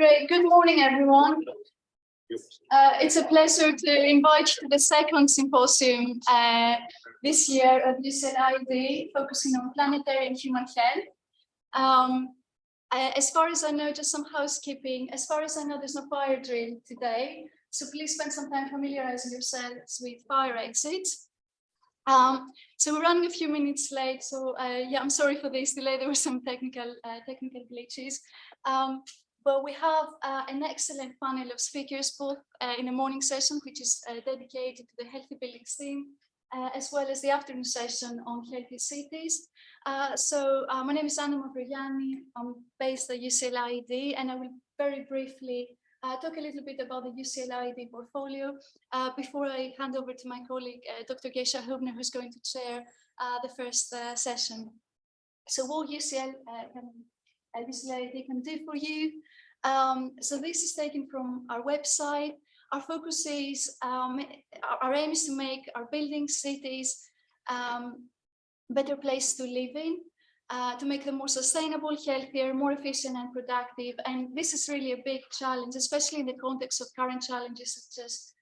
Great. Good morning, everyone. It's a pleasure to invite you to the second symposium this year at UCL IEDE, focusing on planetary and human health. As far as I know, just some housekeeping. As far as I know, there's no fire drill today, so please spend some time familiarizing yourselves with fire exits. So we're running a few minutes late, so yeah, I'm sorry for this delay. There were some technical glitches. But we have an excellent panel of speakers, both in the morning session, which is dedicated to the healthy buildings theme, as well as the afternoon session on healthy cities. My name is Anna Mavrogianni. I'm based at UCL IEDE, and I will very briefly talk a little bit about the UCL IEDE portfolio before I hand over to my colleague, Dr. Geisha Hubner, who's going to chair the first session. So what UCL IEDE can do for you. So this is taken from our website. Our focus is, our aim is to make our buildings, cities, better place to live in, to make them more sustainable, healthier, more efficient and productive. And this is really a big challenge, especially in the context of current challenges such as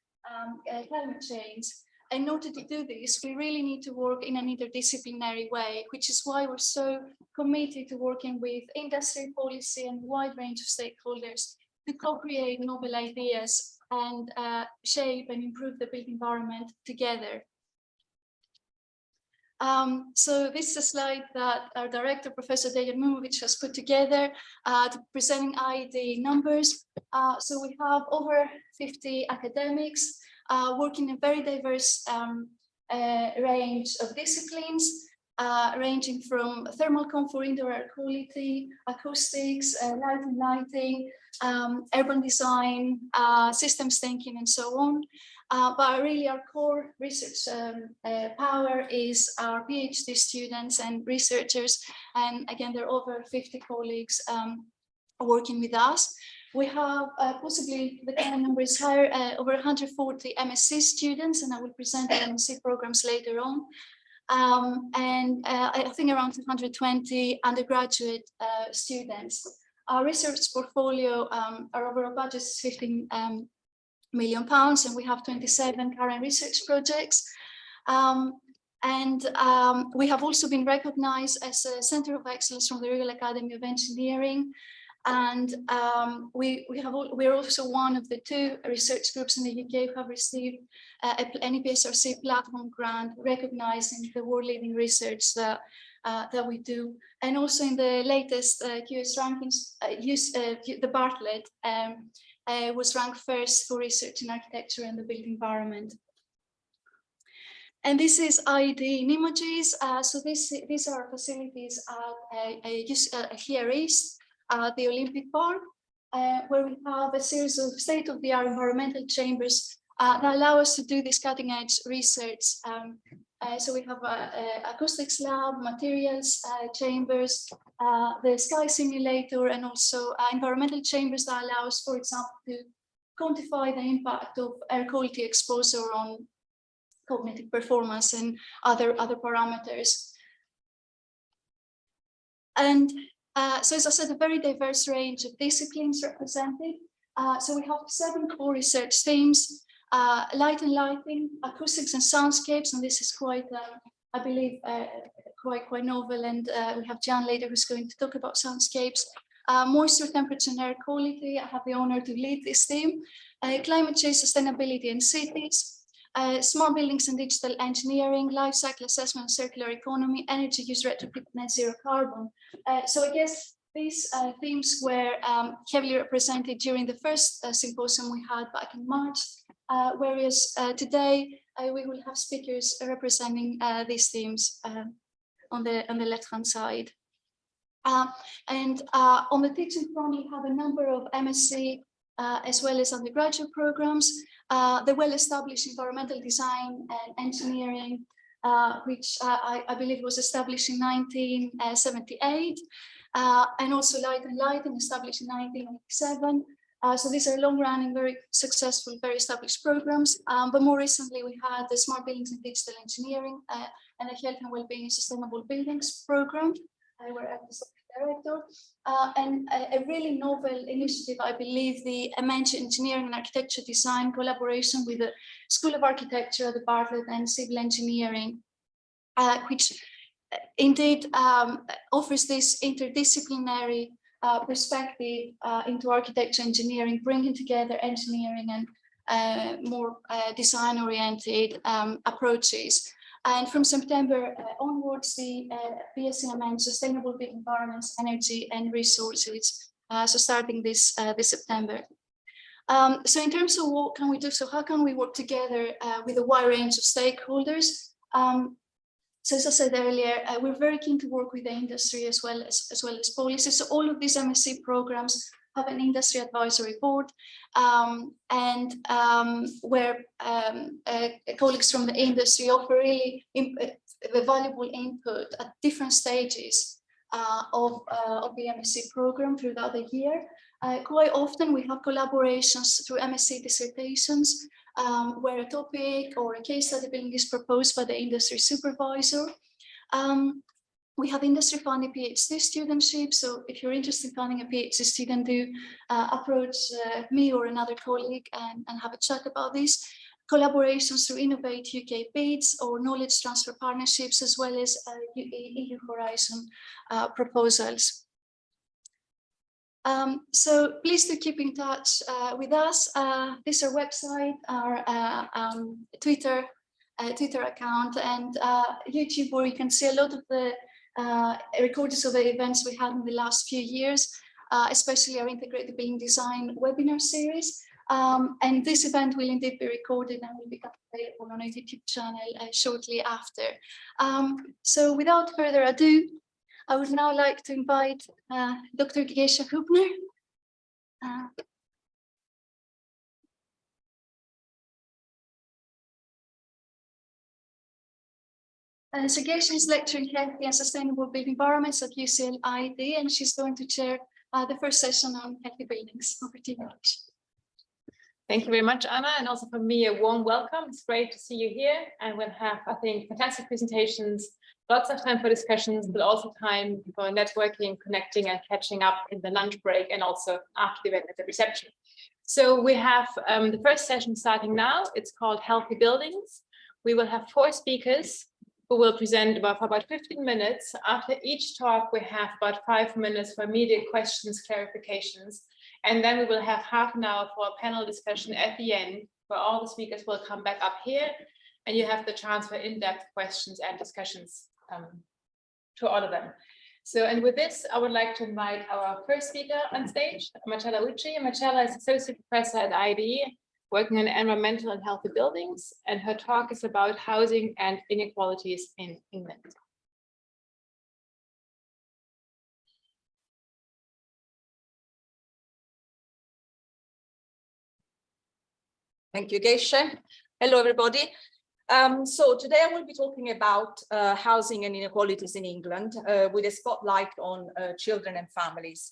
climate change. In order to do this, we really need to work in an interdisciplinary way, which is why we're so committed to working with industry, policy, and a wide range of stakeholders to co-create novel ideas and shape and improve the built environment together. So this is a slide that our director, Professor Dejan Mumovic, has put together presenting IEDE numbers. So we have over 50 academics working in a very diverse range of disciplines, ranging from thermal comfort, indoor air quality, acoustics, lighting, urban design, systems thinking, and so on. But really our core research power is our PhD students and researchers. And again, there are over 50 colleagues working with us. We have possibly the current number is higher, over 140 MSc students, and I will present the MSc programs later on. And I think around 220 undergraduate students. Our research portfolio, our overall budget is £15 million, and we have 27 current research projects. We have also been recognized as a Center of Excellence from the Royal Academy of Engineering. And we are also one of the 2 research groups in the UK who have received an EPSRC platform grant recognizing the world-leading research that we do. And also in the latest QS rankings, the Bartlett was ranked first for research in architecture and the built environment. And this is IEDE in images. So these are facilities at here East, the Olympic Park, where we have a series of state-of-the-art environmental chambers that allow us to do this cutting-edge research. So we have acoustics lab, materials chambers, the sky simulator, and also environmental chambers that allow us, for example, to quantify the impact of air quality exposure on cognitive performance and other parameters. And so as I said, a very diverse range of disciplines represented. So we have 7 core research themes: light and lighting, acoustics and soundscapes, and this is quite, I believe, quite novel. And we have Jan later who's going to talk about soundscapes. Moisture, temperature, and air quality. I have the honor to lead this theme. Climate change, sustainability, and cities. Smart buildings and digital engineering, life cycle assessment and circular economy, energy use retrofit, net zero carbon. So I guess these themes were heavily represented during the first symposium we had back in March, whereas today we will have speakers representing these themes on the left-hand side. And on the teaching front, we have a number of MSc as well as undergraduate programs. The well-established environmental design and engineering, which I believe was established in 1978, and also light and lighting, established in 1987. So these are long-running, very successful, very established programs. But more recently, we had the Smart Buildings and Digital Engineering and the Health and Wellbeing and Sustainable Buildings program, where director, and a really novel initiative, I believe, the MNG Engineering and Architecture Design collaboration with the School of Architecture, the Bartlett, and Civil Engineering, which indeed offers this interdisciplinary perspective into architecture engineering, bringing together engineering and more design-oriented approaches. And from September onwards, the BSc MN Sustainable Built Environments, Energy and Resources, so starting this September. So in terms of what can we do, so how can we work together with a wide range of stakeholders? So as I said earlier, we're very keen to work with the industry as well as policy. So all of these MSc programs have an industry advisory board, where colleagues from the industry offer really valuable input at different stages of the MSc program throughout the year. Quite often we have collaborations through MSc dissertations, where a topic or a case study building is proposed by the industry supervisor. We have industry-funded PhD studentships, so if you're interested in finding a PhD student, do approach me or another colleague and have a chat about this. Collaborations through Innovate UK bids or knowledge transfer partnerships, as well as EU Horizon proposals. So please do keep in touch with us. This is our website, our Twitter account, and YouTube, where you can see a lot of the recordings of the events we had in the last few years, especially our Integrated Building Design webinar series. And this event will indeed be recorded and will become available on our YouTube channel shortly after. So without further ado, I would now like to invite Dr. Gesche Hübner. So Gesche is lecturing healthy and sustainable built environments at UCL IEDE, and she's going to chair the first session on healthy buildings. Over to you. Thank you very much, Anna, and also from me a warm welcome. It's great to see you here, and we'll have, I think, fantastic presentations, lots of time for discussions, but also time for networking, connecting, and catching up in the lunch break, and also after the event at the reception. So we have the first session starting now. It's called Healthy Buildings. We will have 4 speakers who will present for about 15 minutes. After each talk, we have about 5 minutes for immediate questions, clarifications, and then we will have half an hour for a panel discussion at the end, where all the speakers will come back up here, and you have the chance for in-depth questions and discussions to all of them. So, and with this, I would like to invite our first speaker on stage, Marcella Ucci. Marcella is Associate Professor at IEDE, working on environmental and healthy buildings, and her talk is about housing and inequalities in England. Thank you, Gesche. Hello, everybody. So today I will be talking about housing and inequalities in England with a spotlight on children and families.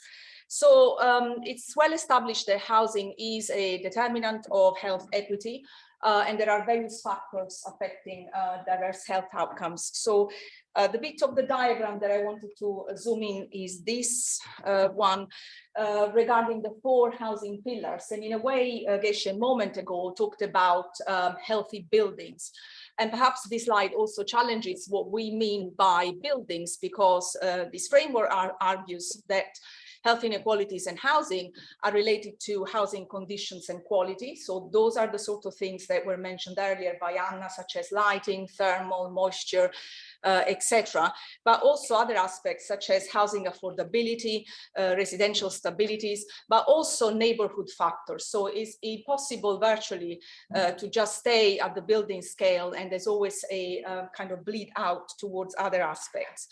So it's well established that housing is a determinant of health equity, and there are various factors affecting diverse health outcomes. So the bit of the diagram that I wanted to zoom in is this one regarding the 4 housing pillars. And in a way, Gesche a moment ago talked about healthy buildings. And perhaps this slide also challenges what we mean by buildings, because this framework argues that health inequalities and housing are related to housing conditions and quality. So those are the sort of things that were mentioned earlier by Anna, such as lighting, thermal, moisture, etc. But also other aspects such as housing affordability, residential stabilities, but also neighborhood factors. So it's impossible virtually to just stay at the building scale, and there's always a kind of bleed out towards other aspects.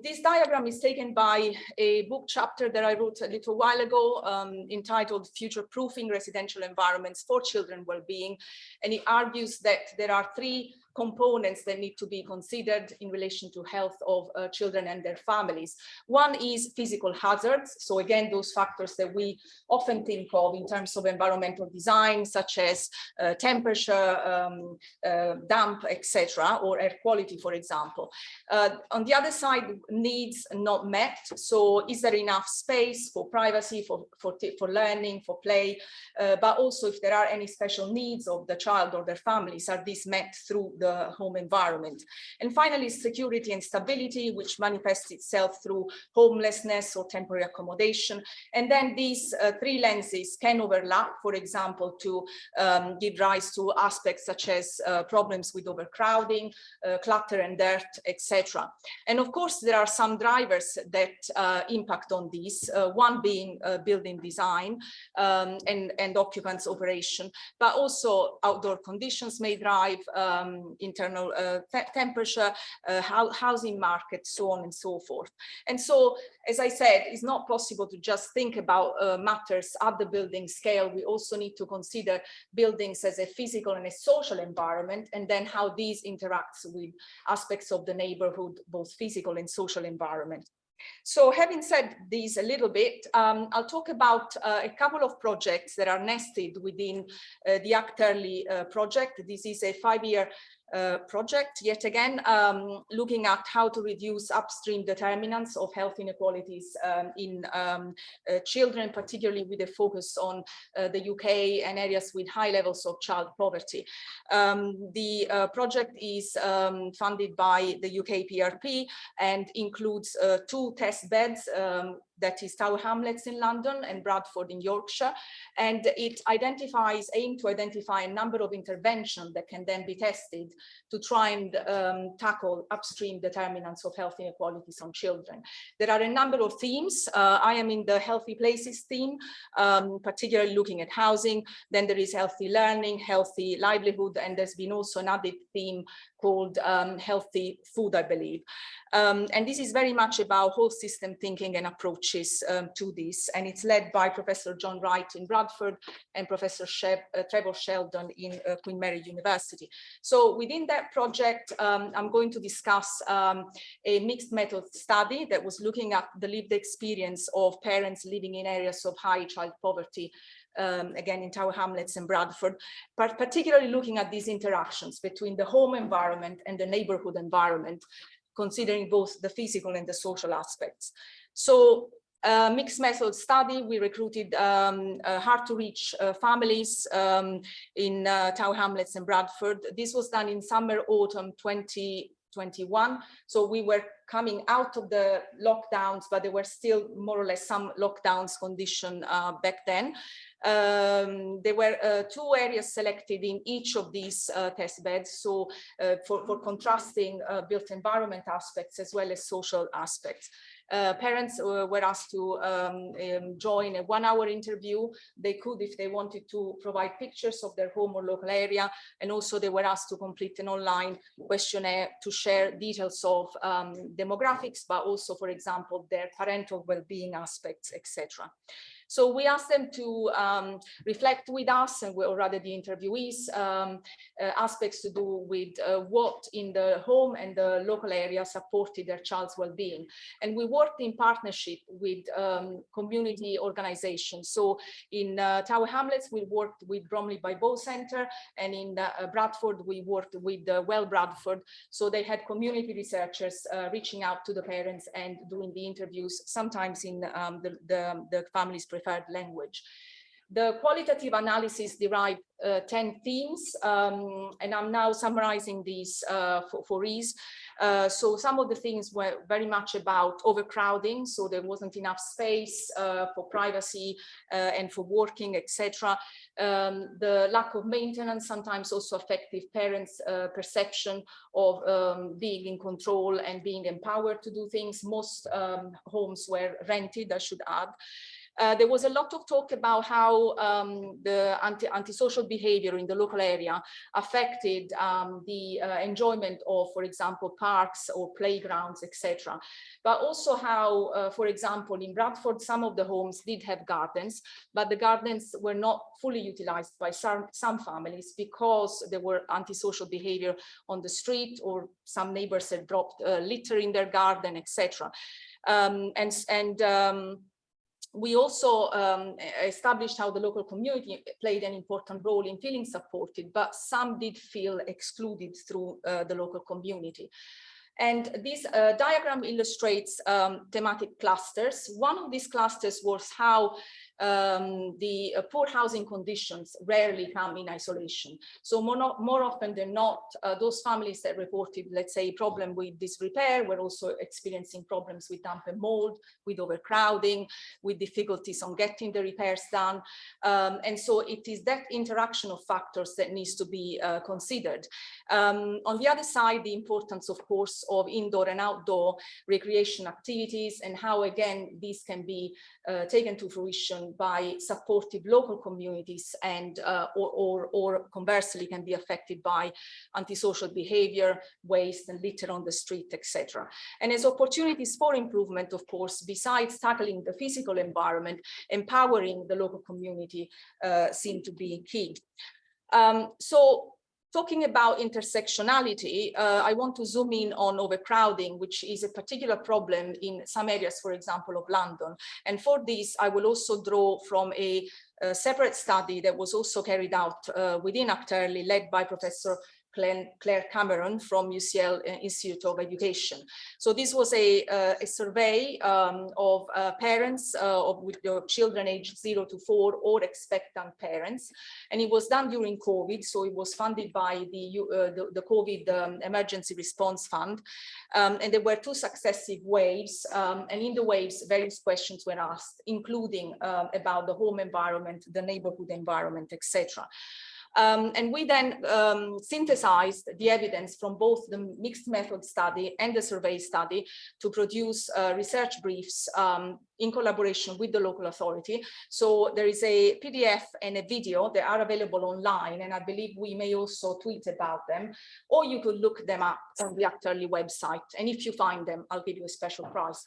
This diagram is taken by a book chapter that I wrote a little while ago entitled Future-Proofing Residential Environments for Children Wellbeing. And it argues that there are 3 components that need to be considered in relation to health of children and their families. One is physical hazards. So again, those factors that we often think of in terms of environmental design, such as temperature, damp, etc., or air quality, for example. On the other side, needs not met. So is there enough space for privacy, for learning, for play, but also if there are any special needs of the child or their families, are these met through the home environment? And finally, security and stability, which manifests itself through homelessness or temporary accommodation. And then these three lenses can overlap, for example, to give rise to aspects such as problems with overcrowding, clutter and dirt, etc. And of course, there are some drivers that impact on these, one being building design and occupants operation, but also outdoor conditions may drive internal temperature, housing market, so on and so forth. And so, as I said, it's not possible to just think about matters at the building scale. We also need to consider buildings as a physical and a social environment, and then how these interacts with aspects of the neighborhood, both physical and social environment. So having said this a little bit, I'll talk about a couple of projects that are nested within the Act Early project. This is a 5-year project, yet again, looking at how to reduce upstream determinants of health inequalities in children, particularly with a focus on the UK and areas with high levels of child poverty. The project is funded by the UK PRP and includes 2 test beds, that is Tower Hamlets in London and Bradford in Yorkshire, and it aims to identify a number of interventions that can then be tested to try and tackle upstream determinants of health inequalities on children. There are a number of themes. I am in the healthy places theme, particularly looking at housing. Then there is healthy learning, healthy livelihood, and there's been also an added theme called healthy food, I believe. And this is very much about whole system thinking and approaches to this. And it's led by Professor John Wright in Bradford and Professor Trevor Sheldon in Queen Mary University. So within that project, I'm going to discuss a mixed method study that was looking at the lived experience of parents living in areas of high child poverty, again in Tower Hamlets and Bradford, but particularly looking at these interactions between the home environment and the neighborhood environment, considering both the physical and the social aspects. So mixed method study, we recruited hard to reach families in Tower Hamlets and Bradford. This was done in summer, autumn 2021. So we were coming out of the lockdowns, but there were still more or less some lockdowns condition back then. There were 2 areas selected in each of these test beds, so for contrasting built environment aspects as well as social aspects. Parents were asked to join a 1-hour interview. They could, if they wanted, to provide pictures of their home or local area, and also they were asked to complete an online questionnaire to share details of demographics, but also, for example, their parental well-being aspects, etc. So we asked them to reflect with us, and or rather the interviewees, aspects to do with what in the home and the local area supported their child's well-being. And we worked in partnership with community organizations. So in Tower Hamlets, we worked with Bromley by Bow Centre, and in Bradford, we worked with Well Bradford. So they had community researchers reaching out to the parents and doing the interviews, sometimes in the family's preferred language. The qualitative analysis derived 10 themes, and I'm now summarizing these for ease. So some of the things were very much about overcrowding, so there wasn't enough space for privacy and for working, etc. The lack of maintenance sometimes also affected parents' perception of being in control and being empowered to do things. Most homes were rented, I should add. There was a lot of talk about how the antisocial behavior in the local area affected the enjoyment of, for example, parks or playgrounds, etc. But also how, for example, in Bradford, some of the homes did have gardens, but the gardens were not fully utilized by some families because there were antisocial behavior on the street, or some neighbors had dropped litter in their garden, etc. We also established how the local community played an important role in feeling supported, but some did feel excluded through the local community. And this diagram illustrates thematic clusters. One of these clusters was how the poor housing conditions rarely come in isolation. So more often than not, those families that reported, let's say, problem with disrepair were also experiencing problems with damp and mold, with overcrowding, with difficulties on getting the repairs done. And so it is that interaction of factors that needs to be considered. On the other side, the importance, of course, of indoor and outdoor recreation activities, and how, again, these can be taken to fruition by supportive local communities, and or conversely can be affected by antisocial behavior, waste and litter on the street, etc. And as opportunities for improvement, of course, besides tackling the physical environment, empowering the local community seem to be key. So talking about intersectionality, I want to zoom in on overcrowding, which is a particular problem in some areas, for example, of London. And for this, I will also draw from a separate study that was also carried out within Acterli, led by Professor Claire Cameron from UCL Institute of Education. So this was a survey of parents with their children aged 0 to 4 or expectant parents, and it was done during COVID. So it was funded by the COVID Emergency Response Fund, and there were 2 successive waves, and in the waves various questions were asked, including about the home environment, the neighborhood environment, etc. And we then synthesized the evidence from both the mixed method study and the survey study to produce research briefs in collaboration with the local authority. So there is a PDF and a video that are available online, and I believe we may also tweet about them, or you could look them up on the Acterli website. And if you find them, I'll give you a special prize.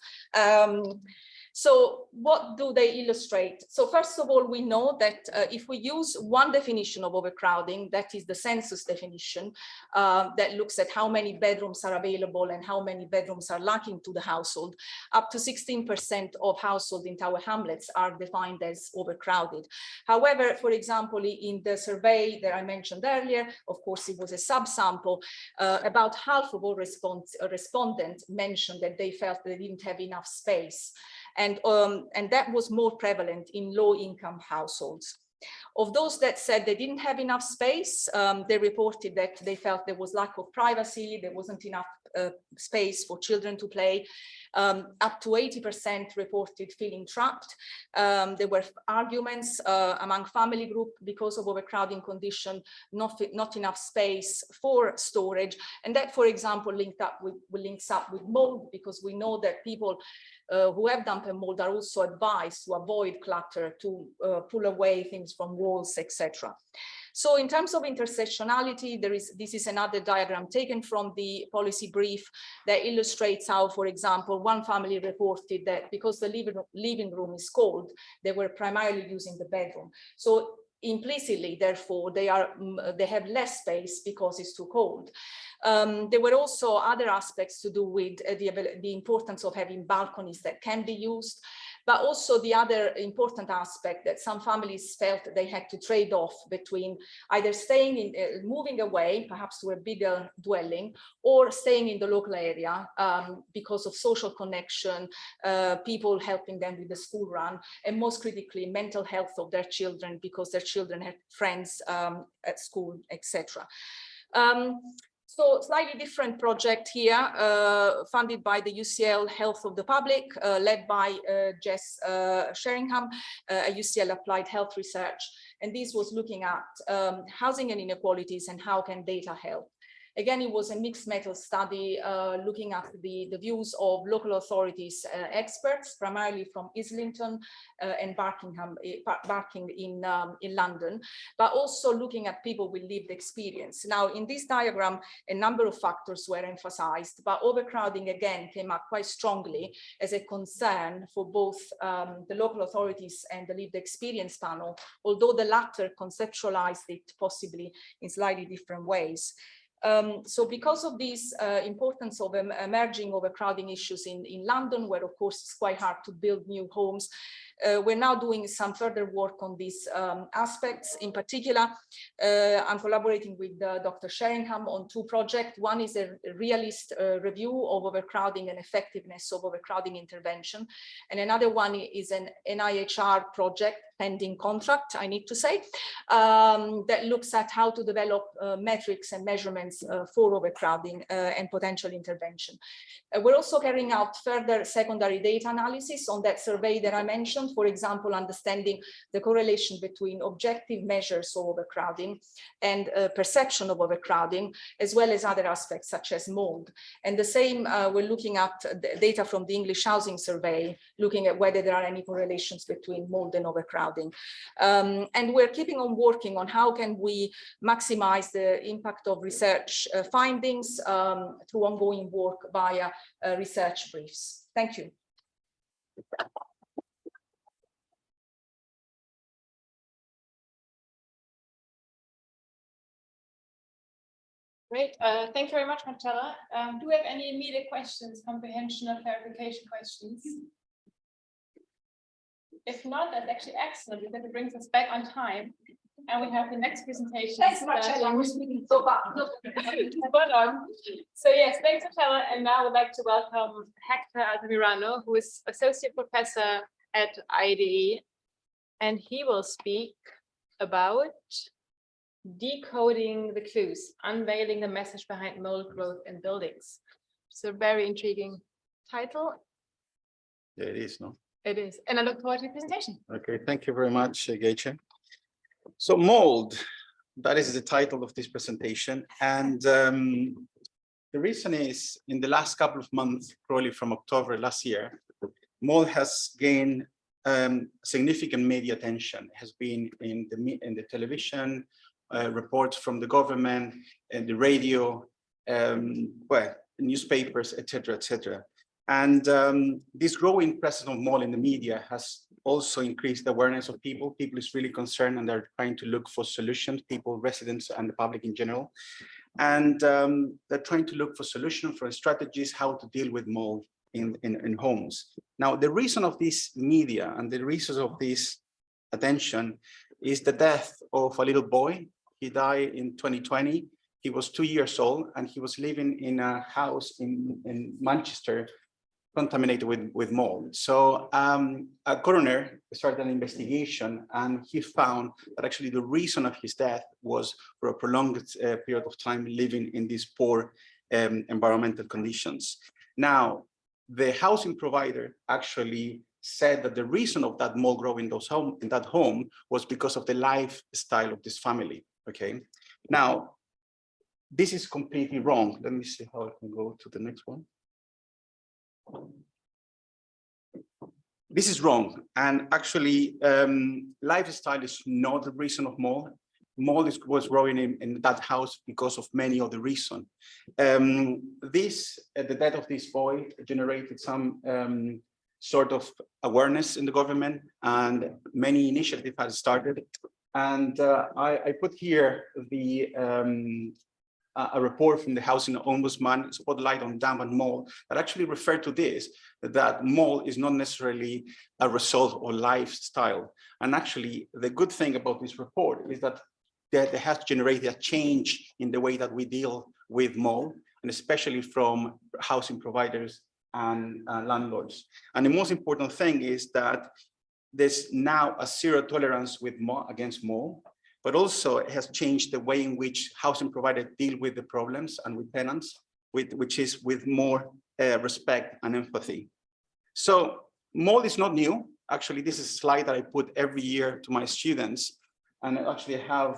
So what do they illustrate? So first of all, we know that if we use one definition of overcrowding, that is the census definition, that looks at how many bedrooms are available and how many bedrooms are lacking to the household, up to 16% of households in Tower Hamlets are defined as overcrowded. However, for example, in the survey that I mentioned earlier, of course, it was a subsample, about half of all respondents mentioned that they felt they didn't have enough space. And that was more prevalent in low-income households. Of those that said they didn't have enough space, they reported that they felt there was lack of privacy, there wasn't enough space for children to play. Up to 80% reported feeling trapped. There were arguments among family group because of overcrowding condition, not enough space for storage. And that, for example, links up with mold, because we know that people who have damp and mold are also advised to avoid clutter, to pull away things from walls, etc. So in terms of intersectionality, this is another diagram taken from the policy brief that illustrates how, for example, one family reported that because the living room is cold, they were primarily using the bedroom. So implicitly, therefore, they have less space because it's too cold. There were also other aspects to do with the importance of having balconies that can be used, but also the other important aspect that some families felt they had to trade off between either staying in, moving away, perhaps to a bigger dwelling, or staying in the local area because of social connection, people helping them with the school run, and most critically, mental health of their children, because their children had friends at school, etc. So slightly different project here, funded by the UCL Health of the Public, led by Jess Sheringham, UCL Applied Health Research. And this was looking at housing and inequalities and how can data help. Again, it was a mixed method study looking at the views of local authorities, experts, primarily from Islington and Barking in London, but also looking at people with lived experience. Now, in this diagram, a number of factors were emphasized, but overcrowding again came up quite strongly as a concern for both the local authorities and the lived experience panel, although the latter conceptualized it possibly in slightly different ways. So because of this importance of emerging overcrowding issues in London, where of course it's quite hard to build new homes, we're now doing some further work on these aspects. In particular, I'm collaborating with Dr. Sheringham on two projects. One is a realist review of overcrowding and effectiveness of overcrowding intervention. And another one is an NIHR project, pending contract, I need to say, that looks at how to develop metrics and measurements for overcrowding and potential intervention. We're also carrying out further secondary data analysis on that survey that I mentioned, for example, understanding the correlation between objective measures of overcrowding and perception of overcrowding, as well as other aspects such as mold. And the same, we're looking at the data from the English Housing Survey, looking at whether there are any correlations between mold and overcrowding. And we're keeping on working on how can we maximize the impact of research findings through ongoing work via research briefs. Thank you. Great. Thank you very much, Marcella. Do we have any immediate questions, comprehension or clarification questions? If not, that's actually excellent because it brings us back on time. And we have the next presentation. Thanks, Marcella. We're speaking so fast. Spot on. So yes, thanks, Marcella. And now I would like to welcome Hector Altamirano, who is Associate Professor at IEDE. And he will speak about decoding the clues, unveiling the message behind mold growth in buildings. It's a very intriguing title. Yeah, it is, no? It is. And I look forward to the presentation. Okay, thank you very much, Geiche. So mold, that is the title of this presentation. And the reason is, in the last couple of months, probably from October last year, mold has gained significant media attention. It has been in the television, reports from the government, and the radio, well, newspapers, etc., etc. And this growing presence of mold in the media has also increased the awareness of people. People is really concerned and they're trying to look for solutions, people, residents, and the public in general. And they're trying to look for solutions, for strategies, how to deal with mold in homes. Now, the reason of this media and the reason of this attention is the death of a little boy. He died in 2020. He was 2 years old and he was living in a house in Manchester contaminated with mold. So a coroner started an investigation and he found that actually the reason of his death was for a prolonged period of time living in these poor environmental conditions. Now, the housing provider actually said that the reason of that mold growing in that home was because of the lifestyle of this family. Okay, now this is completely wrong. Let me see how I can go to the next one. This is wrong, and actually lifestyle is not the reason of mold. Mold was growing in that house because of many other reasons. The death of this boy generated some sort of awareness in the government, and many initiatives have started. And I put here a report from the Housing Ombudsman, Spotlight on Damp and Mold, that actually referred to this, that mold is not necessarily a result of lifestyle. And actually, the good thing about this report is that it has generated a change in the way that we deal with mold, and especially from housing providers and landlords. And the most important thing is that there's now a zero tolerance against mold, but also it has changed the way in which housing providers deal with the problems and with tenants, which is with more respect and empathy. So mold is not new. Actually, this is a slide that I put every year to my students, and I actually have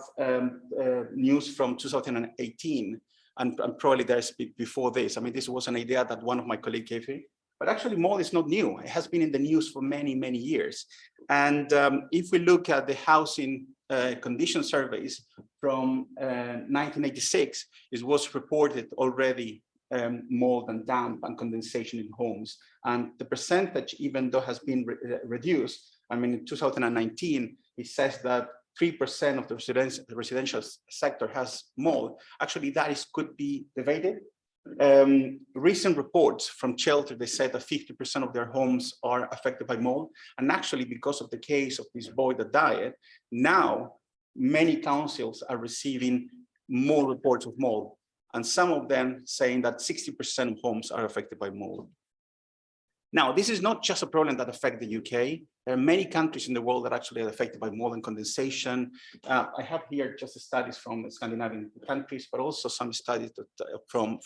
news from 2018, and probably there's before this. I mean, this was an idea that one of my colleagues gave me, but actually mold is not new. It has been in the news for many, many years. And if we look at the housing condition surveys from 1986, it was reported already mold and damp and condensation in homes. And the percentage, even though has been reduced, I mean, in 2019, it says that 3% of the residential sector has mold. Actually, that could be debated. Recent reports from Shelter, they said that 50% of their homes are affected by mold. And actually, because of the case of this boy that died, now many councils are receiving more reports of mold. And some of them saying that 60% of homes are affected by mold. Now, this is not just a problem that affects the UK. There are many countries in the world that actually are affected by mold and condensation. I have here just studies from Scandinavian countries, but also some studies from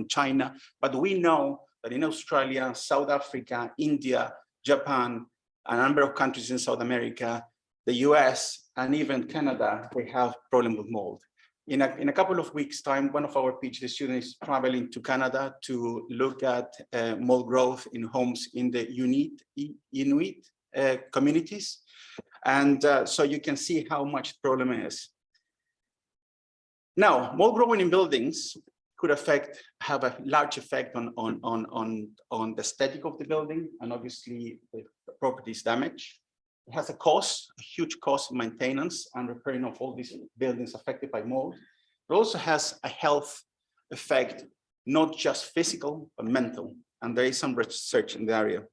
China. But we know that in Australia, South Africa, India, Japan, a number of countries in South America, the US, and even Canada, they have problems with mold. In a couple of weeks' time, one of our PhD students is traveling to Canada to look at mold growth in homes in the Inuit communities. And so you can see how much the problem is. Now, mold growing in buildings could have a large effect on the aesthetic of the building, and obviously the properties damage. It has a cost, a huge cost of maintenance and repairing of all these buildings affected by mold. It also has a health effect, not just physical, but mental. And there is some research in the area.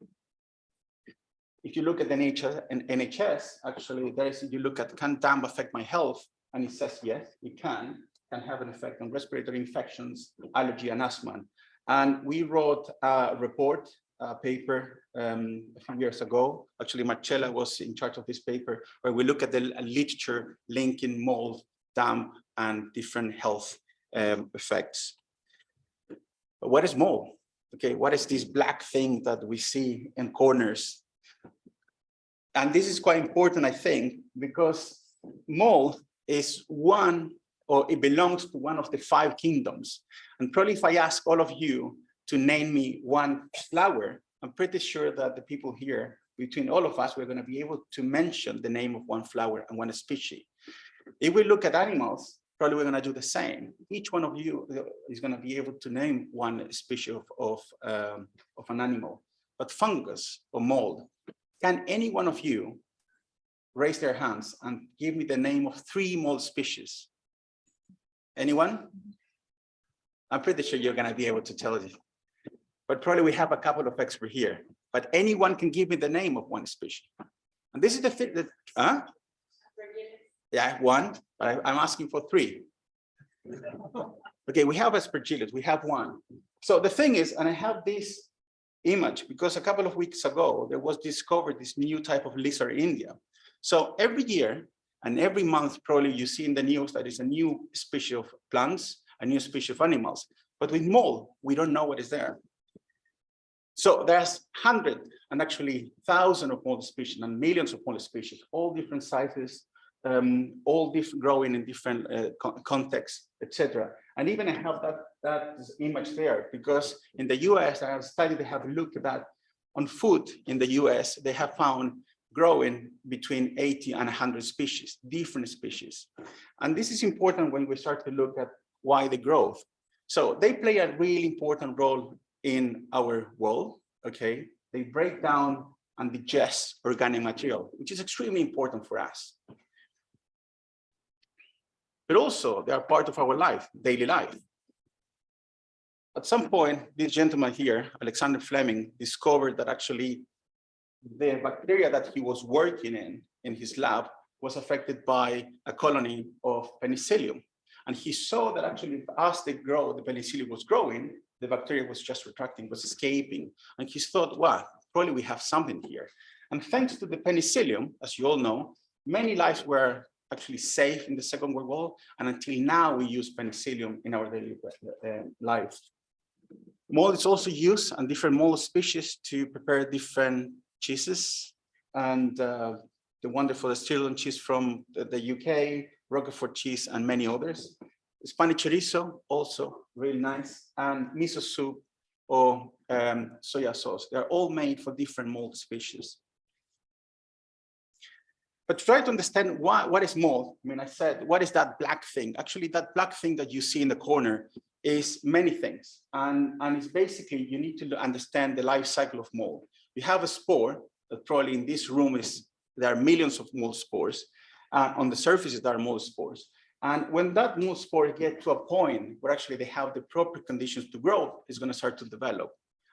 If you look at the NHS, actually, you look at, can damp affect my health? And it says, yes, it can have an effect on respiratory infections, allergy, and asthma. And we wrote a report, paper a few years ago. Actually, Marcella was in charge of this paper, where we look at the literature linking mold, damp, and different health effects. But what is mold? Okay, what is this black thing that we see in corners? And this is quite important, I think, because mold is it belongs to one of the 5 kingdoms. And probably if I ask all of you to name me one flower, I'm pretty sure that the people here, between all of us, we're going to be able to mention the name of one flower and one species. If we look at animals, probably we're going to do the same. Each one of you is going to be able to name one species of an animal. But fungus or mold, can any one of you raise their hands and give me the name of 3 mold species? Anyone? I'm pretty sure you're going to be able to tell you. But probably we have a couple of experts here. But anyone can give me the name of one species. And this is the thing that, yeah, 1, but I'm asking for 3. Okay, we have Aspergillus, we have 1. So the thing is, and I have this image because a couple of weeks ago, there was discovered this new type of lizard in India. So every year and every month, probably you see in the news that is a new species of plants, a new species of animals. But with mold, we don't know what is there. So there's hundreds and actually thousands of mold species and millions of mold species, all different sizes, all different growing in different contexts, etc. And even I have that image there because in the US, I have studied, they have looked at that on food in the US, they have found growing between 80 and 100 species, different species. And this is important when we start to look at why they grow. So they play a really important role in our world, okay? They break down and digest organic material, which is extremely important for us. But also they are part of our life, daily life. At some point, this gentleman here, Alexander Fleming, discovered that actually the bacteria that he was working in his lab was affected by a colony of penicillium. And he saw that actually as they grow, the penicillium was growing, the bacteria was just retracting, was escaping. And he thought, wow, probably we have something here. And thanks to the penicillium, as you all know, many lives were actually safe in the Second World War. And until now, we use penicillium in our daily life. Mold is also used and different mold species to prepare different cheeses. And the wonderful Stirling cheese from the UK, Roquefort cheese, and many others. Spanish chorizo, also really nice, and miso soup or soya sauce. They're all made for different mold species. But to try to understand what is mold, I mean, I said, what is that black thing? Actually, that black thing that you see in the corner is many things. And it's basically, you need to understand the life cycle of mold. You have a spore that probably in this room there are millions of mold spores. On the surfaces, there are mold spores. And when that mold spore gets to a point where actually they have the proper conditions to grow, it's going to start to develop.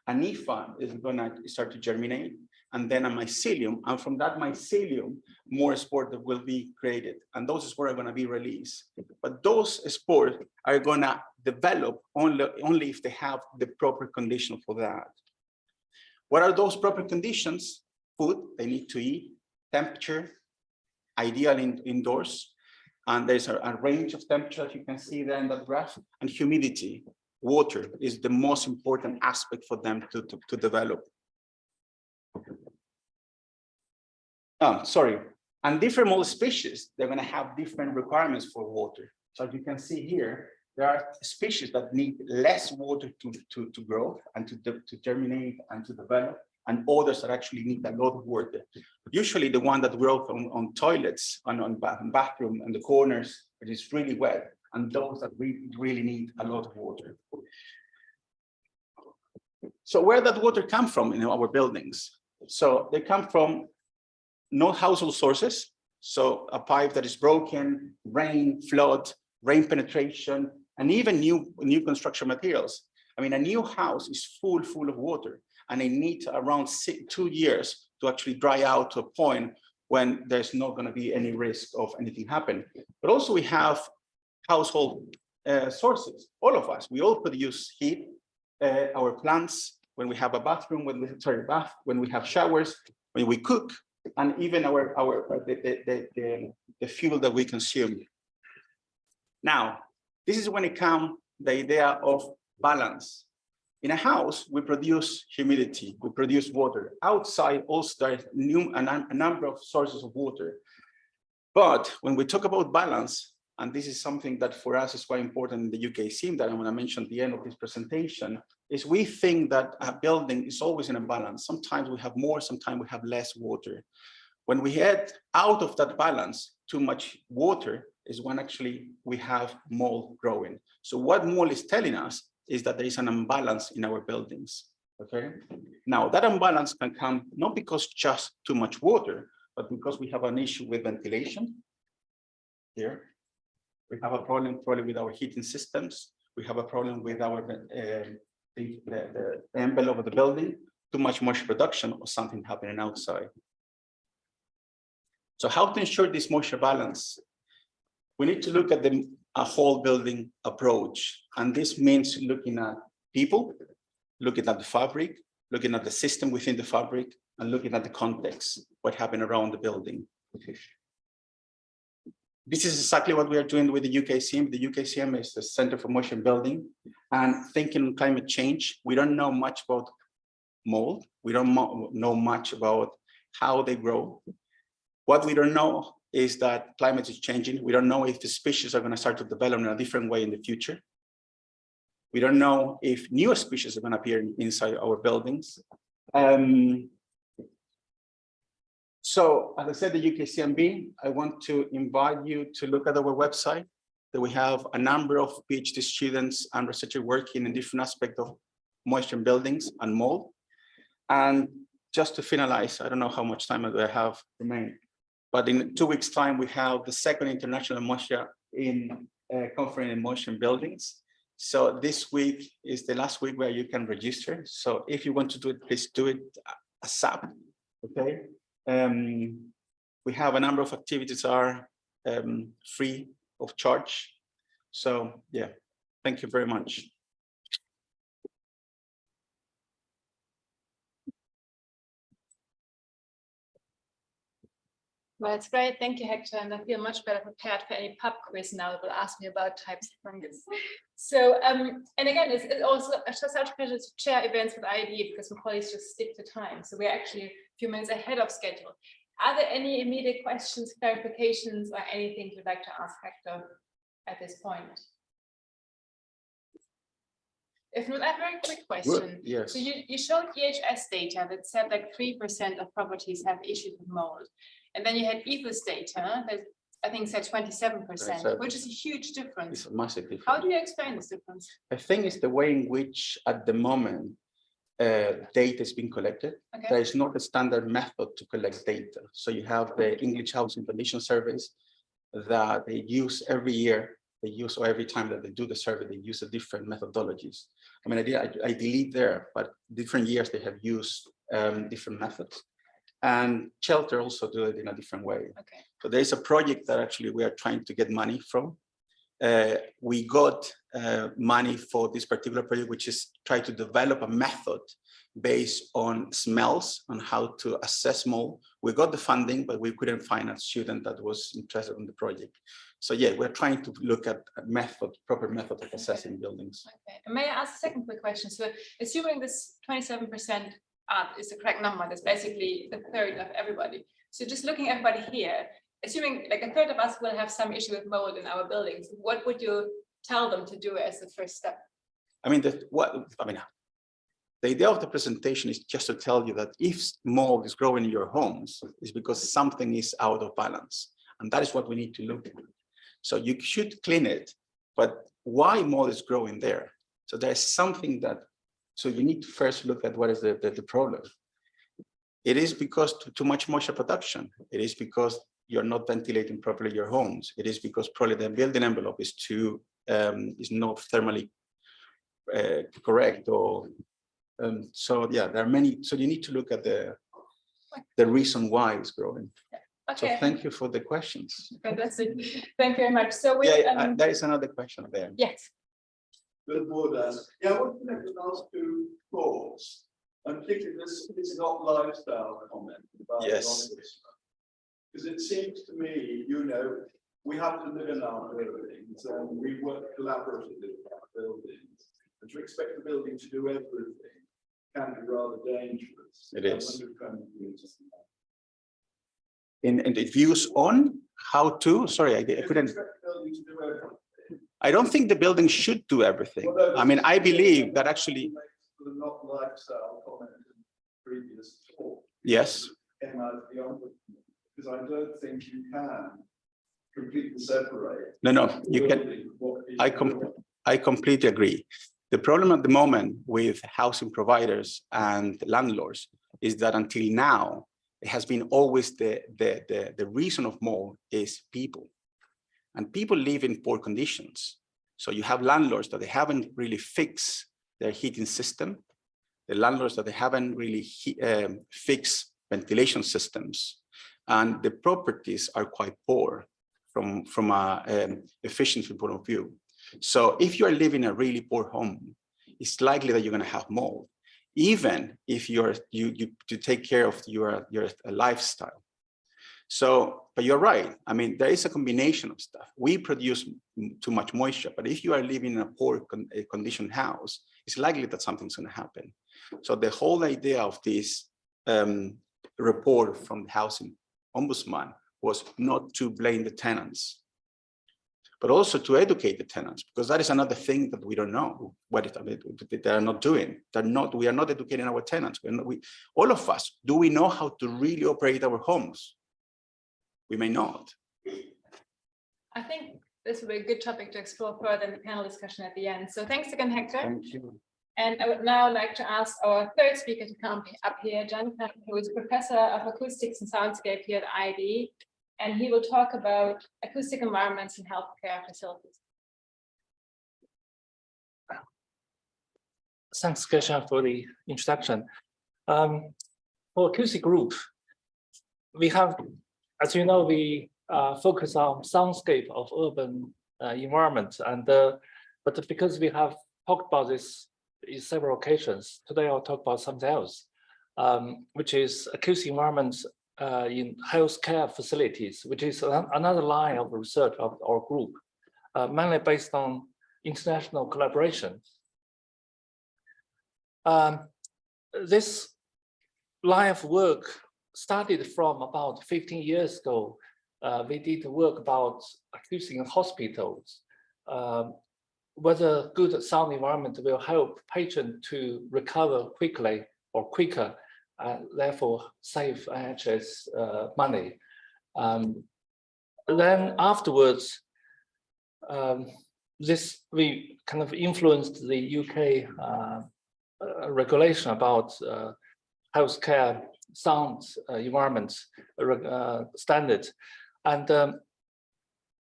A nympha is going to start to germinate, and then a mycelium. And from that mycelium, more spores that will be created. And those spores are going to be released. But those spores are going to develop only if they have the proper condition for that. What are those proper conditions? Food, they need to eat, temperature, ideally indoors. And there's a range of temperature that you can see there in that graph, and humidity. Water is the most important aspect for them to develop. And different mold species, they're going to have different requirements for water. So as you can see here, there are species that need less water to grow and to germinate and to develop, and others that actually need a lot of water. Usually the one that grows on toilets and on bathroom and the corners, it is really wet, and those that really need a lot of water. So where does water come from in our buildings? So they come from no household sources. So a pipe that is broken, rain, flood, rain penetration, and even new construction materials. I mean, a new house is full of water, and they need around 2 years to actually dry out to a point when there's not going to be any risk of anything happening. But also we have household sources. All of us, we all produce heat. Our plants, when we have a bathroom, when we have showers, when we cook, and even the fuel that we consume. Now, this is when it comes the idea of balance. In a house, we produce humidity, we produce water. Outside, also there is a number of sources of water. But when we talk about balance, and this is something that for us is quite important in the UKCM that I'm going to mention at the end of this presentation, is we think that a building is always in a balance. Sometimes we have more, sometimes we have less water. When we head out of that balance, too much water is when actually we have mold growing. So what mold is telling us is that there is an imbalance in our buildings, okay? Now that imbalance can come not because just too much water, but because we have an issue with ventilation. Here, we have a problem probably with our heating systems. We have a problem with our the envelope of the building, too much moisture production or something happening outside. So how to ensure this moisture balance? We need to look at a whole building approach. And this means looking at people, looking at the fabric, looking at the system within the fabric, and looking at the context, what happened around the building. This is exactly what we are doing with the UKCM. The UKCM is the Center for Moisture Building, and thinking on climate change. We don't know much about mold. We don't know much about how they grow. What we don't know is that climate is changing. We don't know if the species are going to start to develop in a different way in the future. We don't know if new species are going to appear inside our buildings. So, as I said, the UKCMB, I want to invite you to look at our website, that we have a number of PhD students and researchers working in different aspects of moisture in buildings and mold. And just to finalize, I don't know how much time I have remaining, but in 2 weeks' time, we have the second International Moisture in Conference in Moisture in Buildings. So this week is the last week where you can register. So if you want to do it, please do it ASAP, okay? We have a number of activities are free of charge. So yeah, thank you very much. Well, it's great. Thank you, Hector. And I feel much better prepared for any pub quiz now that will ask me about types of fungus. So, and again, it's also such a pleasure to chair events with IEDE because my colleagues just stick to time. So we're actually a few minutes ahead of schedule. Are there any immediate questions, clarifications, or anything you'd like to ask Hector at this point? If not, I have a very quick question. Yes. So you showed EHS data that said like 3% of properties have issues with mold. And then you had EFOS data that I think said 27%, which is a huge difference. It's a massive difference. How do you explain this difference? I think it's the way in which at the moment data is being collected. Okay. There is not a standard method to collect data. So you have the English Housing Condition Surveys that they use every year. They use, or every time that they do the survey, they use a different methodologies. I mean, I delete there, but different years they have used different methods. And Shelter also do it in a different way. Okay. So there is a project that actually we are trying to get money from. We got money for this particular project, which is try to develop a method based on smells, on how to assess mold. We got the funding, but we couldn't find a student that was interested in the project. So yeah, we're trying to look at a method, proper method of assessing buildings. Okay. And may I ask a second quick question? So assuming this 27% is the correct number, that's basically a third of everybody. So just looking at everybody here, assuming like a third of us will have some issue with mold in our buildings, what would you tell them to do as the first step? I mean, the idea of the presentation is just to tell you that if mold is growing in your homes, it's because something is out of balance. And that is what we need to look at. So you should clean it, but why mold is growing there? So there's something that, so you need to first look at what is the problem. It is because too much moisture production. It is because you're not ventilating properly your homes. It is because probably the building envelope is is not thermally correct, or so yeah, there are many. So you need to look at the reason why it's growing. Okay. So thank you for the questions. Fantastic. Thank you very much. So we there is another question there. Yes. The board asks, yeah, I want to connect the last two thoughts, and particularly this is not lifestyle comment about Yes. because it seems to me, you know, we have to live in our buildings and we work collaboratively with our buildings, and to expect the building to do everything can be rather dangerous. It is. In And the views on how to, sorry, I couldn't. I don't think the building should do everything. I mean, I believe that actually. Not lifestyle comment in previous talk. Yes. Came out beyond, because I don't think you can completely separate. No, you can. I completely agree. The problem at the moment with housing providers and landlords is that until now, it has been always the reason of mold is people. And people live in poor conditions. So you have landlords that they haven't really fixed their heating system, the landlords that they haven't really fixed ventilation systems, and the properties are quite poor from a efficiency point of view. So if you are living in a really poor home, it's likely that you're going to have mold, even if you take care of your lifestyle. So, but you're right. I mean, there is a combination of stuff. We produce too much moisture, but if you are living in a poor conditioned house, it's likely that something's going to happen. So the whole idea of this report from the Housing Ombudsman was not to blame the tenants, but also to educate the tenants, because that is another thing that we don't know what they are not doing. We are not educating our tenants. All of us, do we know how to really operate our homes? We may not. I think this will be a good topic to explore further in the panel discussion at the end. So thanks again, Hector. Thank you. And I would now like to ask our third speaker to come up here, Jonathan, who is Professor of Acoustics and Soundscape here at IEDE, and he will talk about acoustic environments in healthcare facilities. Thanks, Geshe, for the introduction. For acoustic group, we have, as you know, we focus on soundscape of urban environment, and but because we have talked about this in several occasions, today I'll talk about something else, which is acoustic environments in healthcare facilities, which is another line of research of our group, mainly based on international collaboration. This line of work started from about 15 years ago. We did work about acoustic in hospitals. whether good sound environment will help patient to recover quickly or quicker, therefore save NHS money. Then afterwards, we kind of influenced the UK regulation about healthcare sound environment standard, and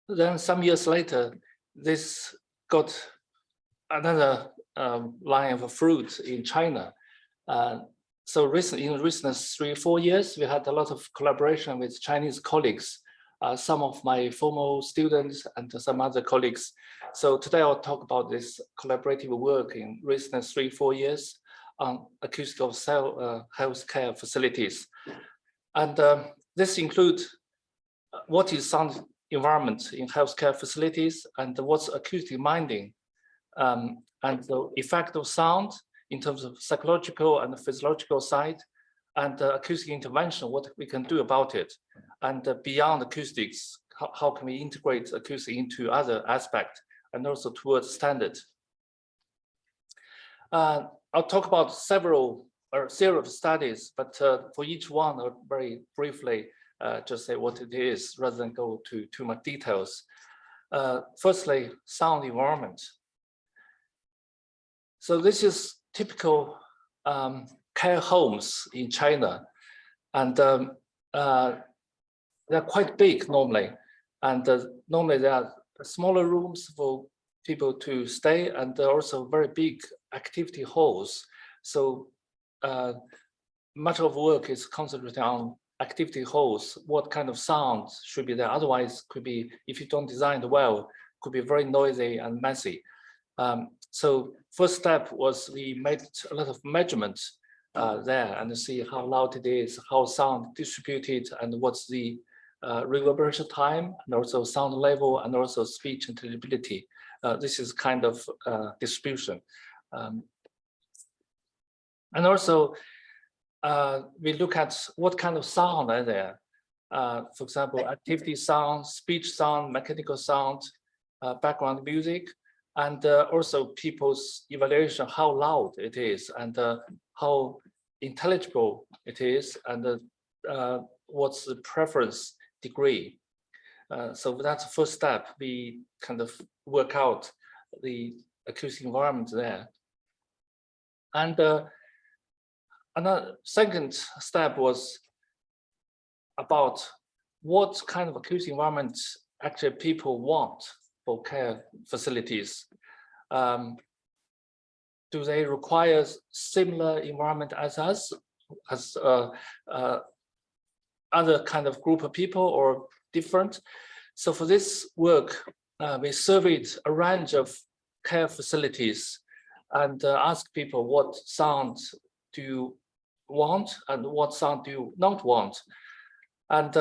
then some years later, this got another line of fruit in China. So in recent 3-4 years, we had a lot of collaboration with Chinese colleagues, some of my former students and some other colleagues. So today I'll talk about this collaborative work in recent 3-4 years on acoustic of healthcare facilities. And this includes what is sound environment in healthcare facilities and what's acoustic minding, and the effect of sound in terms of psychological and physiological side, and acoustic intervention, what we can do about it. And beyond acoustics, how can we integrate acoustic into other aspects and also towards standard. I'll talk about several or series of studies, but for each one, I'll very briefly just say what it is rather than go to too much details. Firstly, sound environment. So this is typical care homes in China, and they're quite big normally, and normally there are smaller rooms for people to stay, and also very big activity halls. So much of work is concentrated on activity halls, what kind of sound should be there. Otherwise, could be, if you don't design it well, could be very noisy and messy. So first step was we made a lot of measurements there and see how loud it is, how sound distributed, and what's the reverberation time, and also sound level, and also speech intelligibility. This is kind of distribution. And also, we look at what kind of sound are there. For example, activity sound, speech sound, mechanical sound, background music, and also people's evaluation, how loud it is, and how intelligible it is, and what's the preference degree. So that's the first step. We kind of work out the acoustic environment there. And another second step was about what kind of acoustic environment actually people want for care facilities. Do they require similar environment as us, as other kind of group of people, or different? So for this work, we surveyed a range of care facilities and asked people what sound do you want and what sound do you not want. And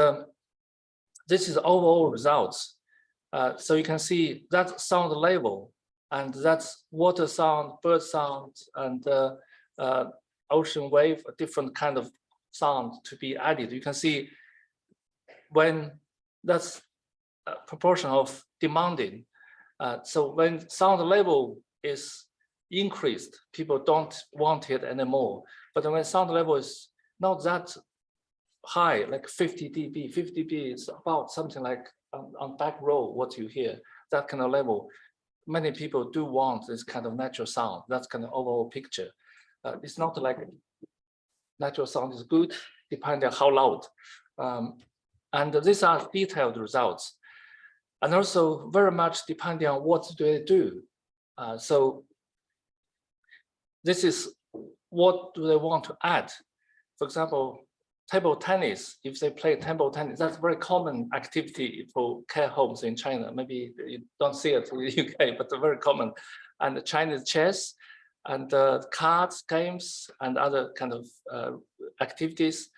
this is overall results. So you can see that sound level, and that's water sound, bird sound, and ocean wave, a different kind of sound to be added. You can see when that's a proportion of demanding. So when sound level is increased, people don't want it anymore. But when sound level is not that high, like 50 dB, 50 dB is about something like on back row, what you hear, that kind of level. Many people do want this kind of natural sound. That's kind of overall picture. It's not like natural sound is good, depending on how loud. And these are detailed results. And also very much depending on what do they do. So this is what do they want to add. For example, table tennis, if they play table tennis, that's a very common activity for care homes in China. Maybe you don't see it in the UK, but very common. And the Chinese chess and cards, games, and other kind of activities.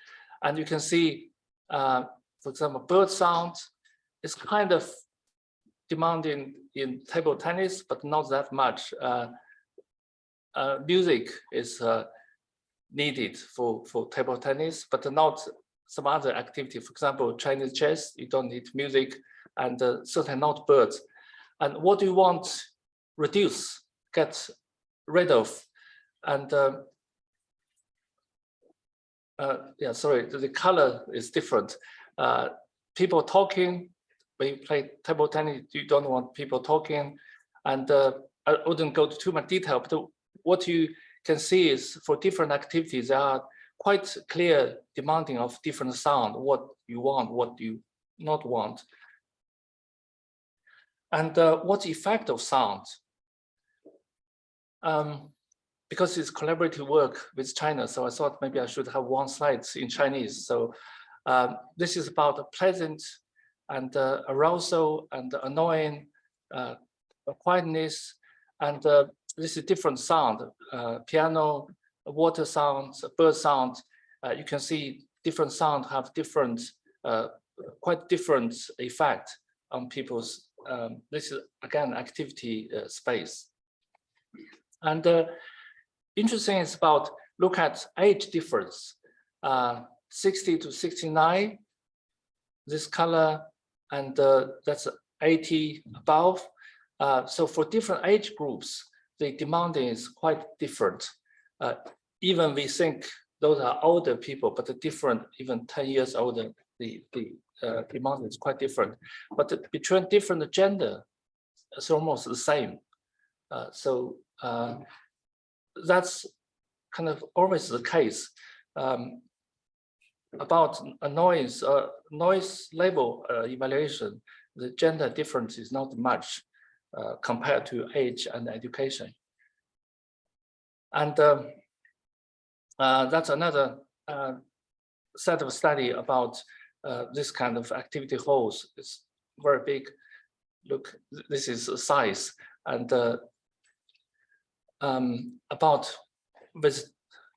And you can see, for example, bird sound is kind of demanding in table tennis, but not that much. Music is needed for table tennis, but not some other activity. For example, Chinese chess, you don't need music, and certainly not birds. And what do you want get rid of, and yeah, sorry, the color is different. People talking, when you play table tennis, you don't want people talking, and I wouldn't go to too much detail, but what you can see is for different activities, there are quite clear demanding of different sound, what you want, what you not want. And what's the effect of sound? Because it's collaborative work with China, so I thought maybe I should have one slide in Chinese. So this is about pleasant and arousal and annoying, quietness, and this is different sound, piano, water sounds, bird sound. You can see different sound have different, quite different effect on people's, this is again, activity space. And interesting is about, look at age difference, 60 to 69, this color, and that's 80 above. So for different age groups, the demanding is quite different. Even we think those are older people, but the different, even 10 years older, the demand is quite different. But between different gender, it's almost the same. So that's kind of always the case. About a noise level evaluation, the gender difference is not much compared to age and education. And that's another set of study about this kind of activity halls. It's very big. Look, this is the size, and about with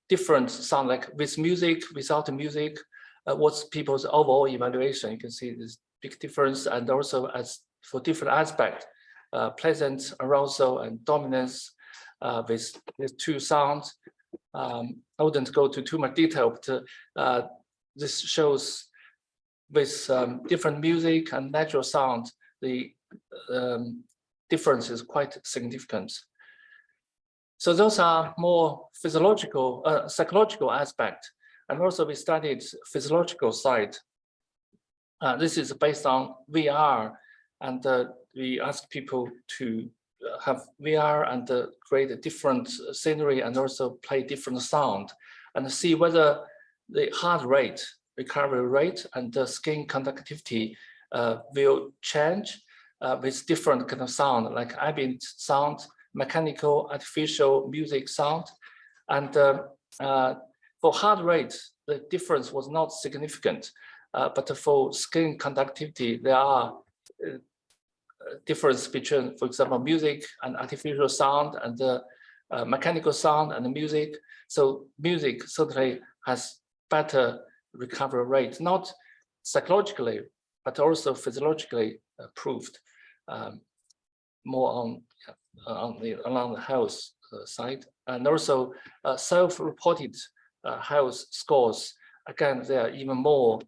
different sound, like with music, without music, what's people's overall evaluation. You can see this big difference, and also as for different aspects, pleasant, arousal, and dominance with two sounds. I wouldn't go to too much detail, but this shows with different music and natural sound, the difference is quite significant. So those are more physiological, psychological aspect, and also we studied physiological side. This is based on VR, and we asked people to have VR and create a different scenery and also play different sound, and see whether the heart rate, recovery rate, and the skin conductivity will change with different kind of sound, like ambient sound, mechanical, artificial, music sound. And for heart rate, the difference was not significant, but for skin conductivity, there are difference between, for example, music and artificial sound, and the mechanical sound and the music. So music certainly has better recovery rate, not psychologically, but also physiologically proved, more on along the health side, and also self-reported health scores. Again, there are even more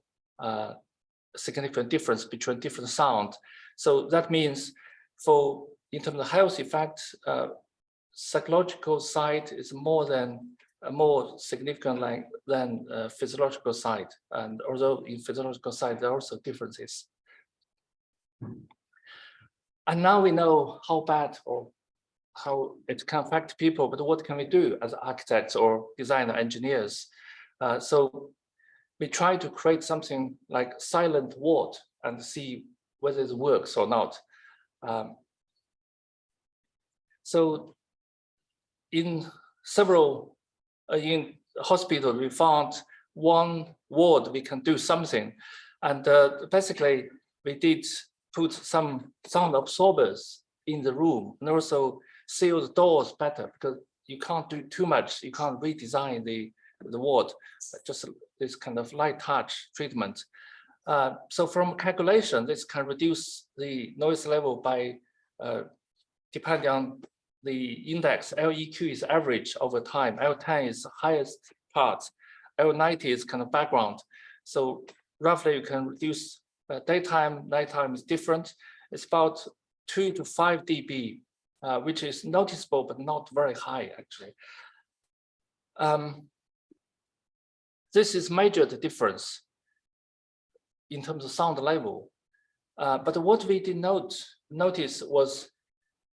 significant difference between different sound. So that means for in terms of health effect, psychological side is more significant than physiological side. And although in physiological side, there are also differences. And now we know how bad or how it can affect people, but what can we do as architects or designer engineers? So we try to create something like silent ward and see whether it works or not. So in several, in hospitals, we found one ward we can do something. And basically we did put some sound absorbers in the room, and also seal the doors better, because you can't do too much. You can't redesign the ward, just this kind of light touch treatment. So from calculation, this can reduce the noise level by, depending on the index, LEQ is average over time, L10 is highest part, L90 is kind of background. So roughly you can reduce daytime, nighttime is different. It's about 2 to 5 dB which is noticeable but not very high actually. This is measured difference in terms of sound level. But what we did notice was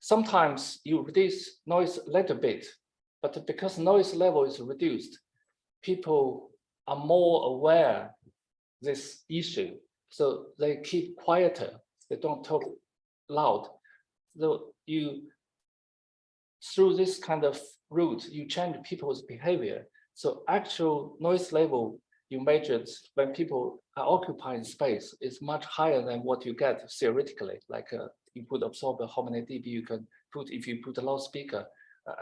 sometimes you reduce noise a little bit, but because noise level is reduced, people are more aware of this issue. So they keep quieter, they don't talk loud. So through this kind of route, you change people's behavior. So actual noise level you measured when people are occupying space is much higher than what you get theoretically. Like you put absorber, how many dB you can put if you put a loudspeaker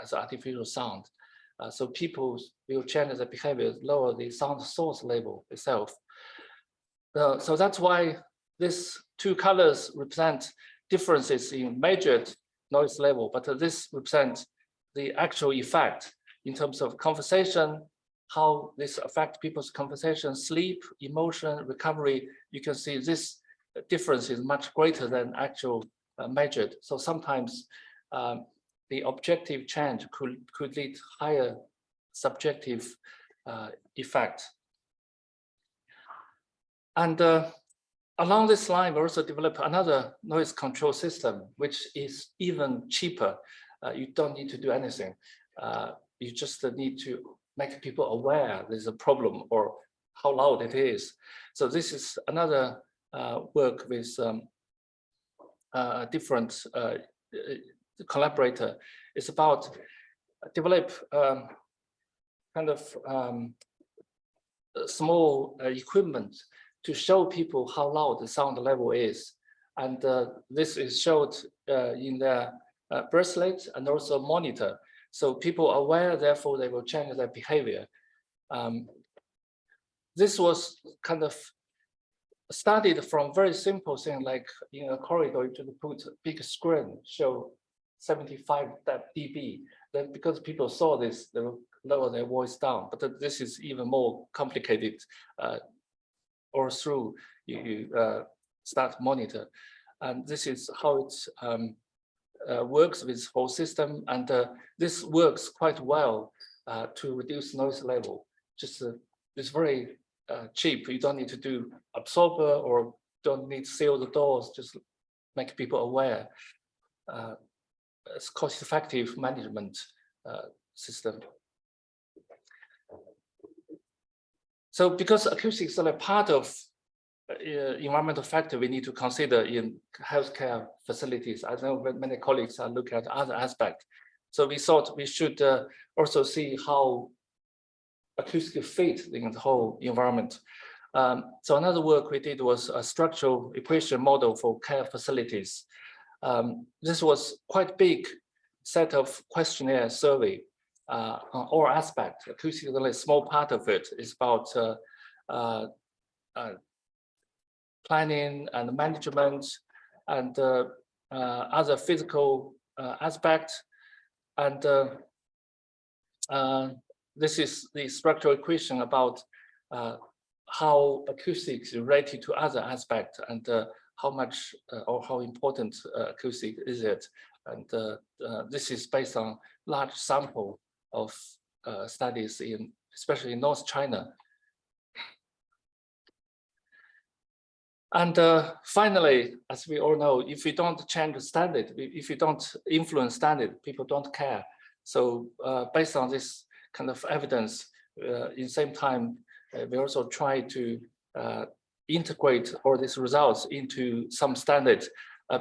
as artificial sound. So people will change their behavior, lower the sound source level itself. So that's why these two colors represent differences in measured noise level, but this represents the actual effect in terms of conversation, how this affects people's conversation, sleep, emotion, recovery. You can see this difference is much greater than actual measured. So sometimes the objective change could lead to higher subjective effect. And along this line, we also develop another noise control system, which is even cheaper. You don't need to do anything. You just need to make people aware there's a problem or how loud it is. So this is another work with a different collaborator. It's about develop kind of small equipment to show people how loud the sound level is. And this is showed in their bracelet and also monitor. So people are aware, therefore they will change their behavior. This was kind of started from very simple thing, like in a corridor, you just put a big screen, show 75 dB. Then because people saw this, they will lower their voice down. But this is even more complicated. Or through you start monitor, and this is how it works with whole system, and this works quite well to reduce noise level. Just it's very cheap. You don't need to do absorber or don't need to seal the doors. Just make people aware. It's cost-effective management system. So because acoustics are a part of environmental factor we need to consider in healthcare facilities. I know many colleagues are looking at other aspects. So we thought we should also see how acoustics fit in the whole environment. So another work we did was a structural equation model for care facilities. This was quite big set of questionnaire survey. On all aspects, acoustics is only a small part of it. It's about planning and management and other physical aspects. And this is the structural equation about how acoustics is related to other aspects and how much or how important acoustic is it. And this is based on large sample of studies especially in North China. And finally, as we all know, if we don't change the standard, if you don't influence standard, people don't care. So based on this kind of evidence, in the same time, we also try to integrate all these results into some standards,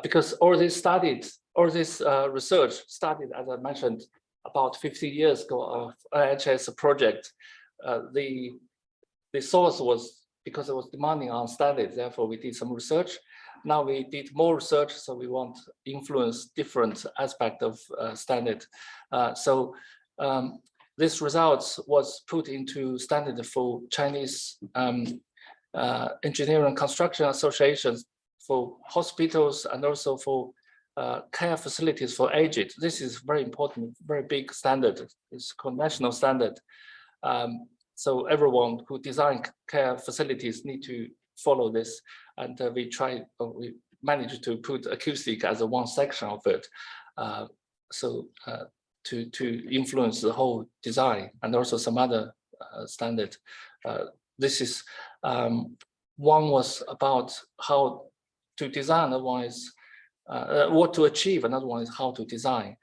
because all these studies, all this research started, as I mentioned, about 50 years ago of IHS project. The source was because it was demanding on standards, therefore we did some research. Now we did more research, so we want to influence different aspects of standard. So this results was put into standard for Chinese engineering and construction associations, for hospitals, and also for care facilities for aged. This is very important, very big standard. It's called national standard. So everyone who design care facilities need to follow this. And we managed to put acoustic as a one section of it. so to influence the whole design, and also some other standard. This is one was about how to design, otherwise what to achieve, another one is how to design.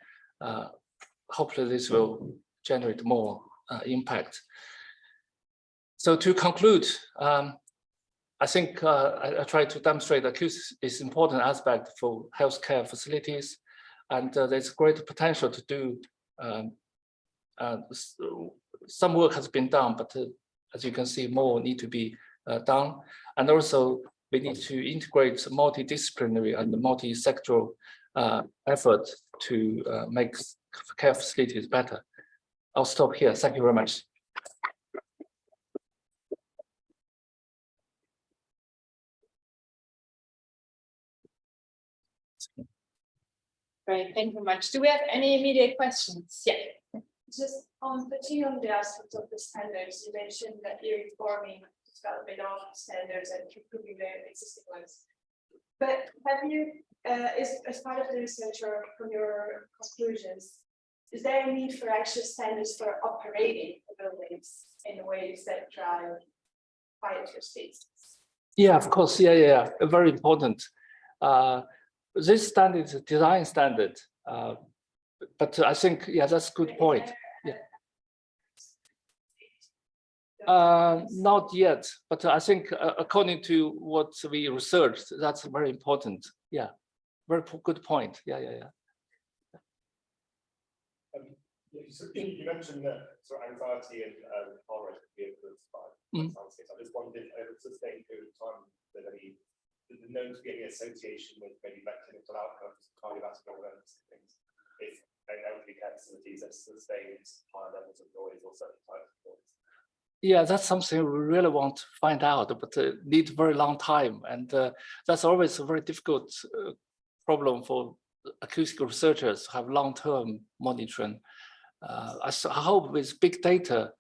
Hopefully this will generate more impact. So to conclude, I think I tried to demonstrate that acoustics is an important aspect for healthcare facilities, and there's great potential to do. Some work has been done, but as you can see, more need to be done. And also, we need to integrate multidisciplinary and multi-sectoral effort to make care facilities better. I'll stop here. Thank you very much. Great, thank you very much. Do we have any immediate questions? Yeah. Just on particularly the aspect of the standards, you mentioned that you're informing development of standards and improving the existing ones. But have you, as part of the research or from your conclusions, is there a need for actual standards for operating the buildings in ways that drive quieter spaces? Yeah, of course. Yeah. Very important. This standard is a design standard, but I think, yeah, that's a good point. Yeah. Not yet, but I think according to what we researched, that's very important. Yeah, very good point. Yeah. You mentioned that sort of anxiety and tolerance could be influenced by soundscapes. I just wondered if over a sustained period of time, there's known to be any association with maybe clinical outcomes, cardiovascular events, things, if elderly care facilities have sustained higher levels of noise or certain types of noise. Yeah, that's something we really want to find out, but need a very long time, and that's always a very difficult problem for acoustic researchers to have long-term monitoring. I hope with big data,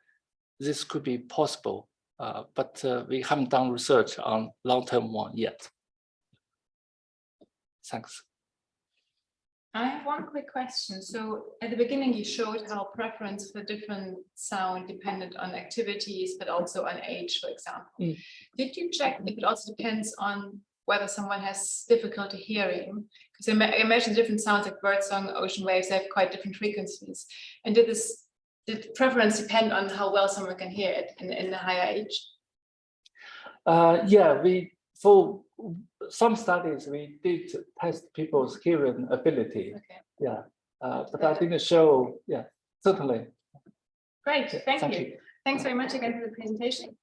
this could be possible, but we haven't done research on long-term one yet. Thanks. I have one quick question. So at the beginning, you showed how preference for different sound depended on activities, but also on age, for example. Did you check if it also depends on whether someone has difficulty hearing? Because I imagine different sounds like birdsong, ocean waves, they have quite different frequencies. And did preference depend on how well someone can hear it in a higher age? Yeah, for some studies, we did test people's hearing ability. Okay. Yeah, but I didn't show, yeah, certainly. Great, thank you. Thanks very much again for the presentation.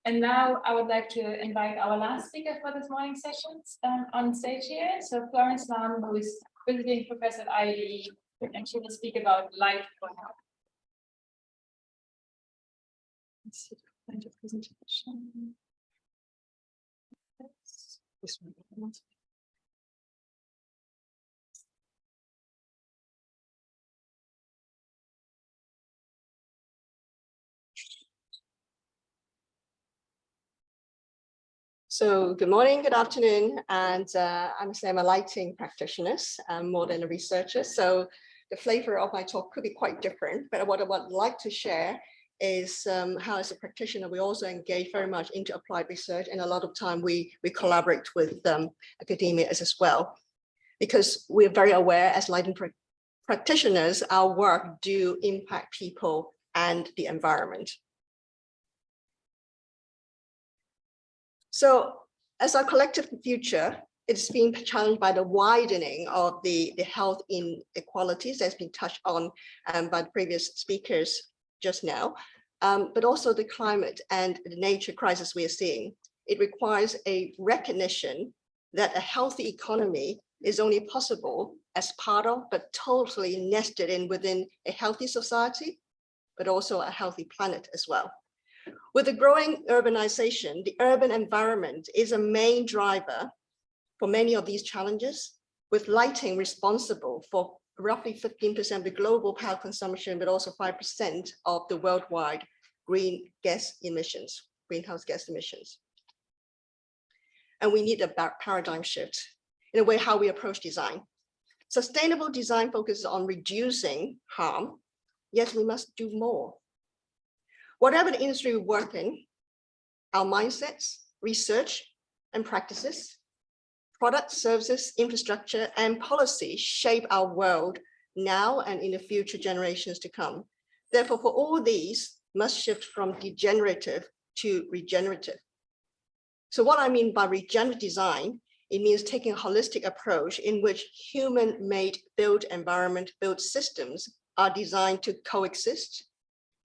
And now I would like to invite our last speaker for this morning sessions on stage here. So Florence Lam, who is visiting professor at IEDE, and she will speak about light for health. Let's see the kind of presentation. This one. So good morning, good afternoon, and I'm a lighting practitioner, more than a researcher. So the flavor of my talk could be quite different, but what I would like to share is how as a practitioner, we also engage very much into applied research, and a lot of time we collaborate with academia as well, because we're very aware as lighting practitioners, our work do impact people and the environment. So as our collective future, it's being challenged by the widening of the health inequalities that's been touched on by the previous speakers just now, but also the climate and the nature crisis we are seeing. It requires a recognition that a healthy economy is only possible as part of, but totally nested in within a healthy society, but also a healthy planet as well. With the growing urbanization, the urban environment is a main driver for many of these challenges, with lighting responsible for roughly 15% of the global power consumption, but also 5% of the worldwide greenhouse gas emissions. And we need a paradigm shift in a way how we approach design. Sustainable design focuses on reducing harm, yet we must do more. Whatever the industry we work in, our mindsets, research and practices, products, services, infrastructure, and policy shape our world now and in the future generations to come. Therefore, for all these must shift from degenerative to regenerative. So what I mean by regenerative design, it means taking a holistic approach in which human-made built environment, built systems are designed to coexist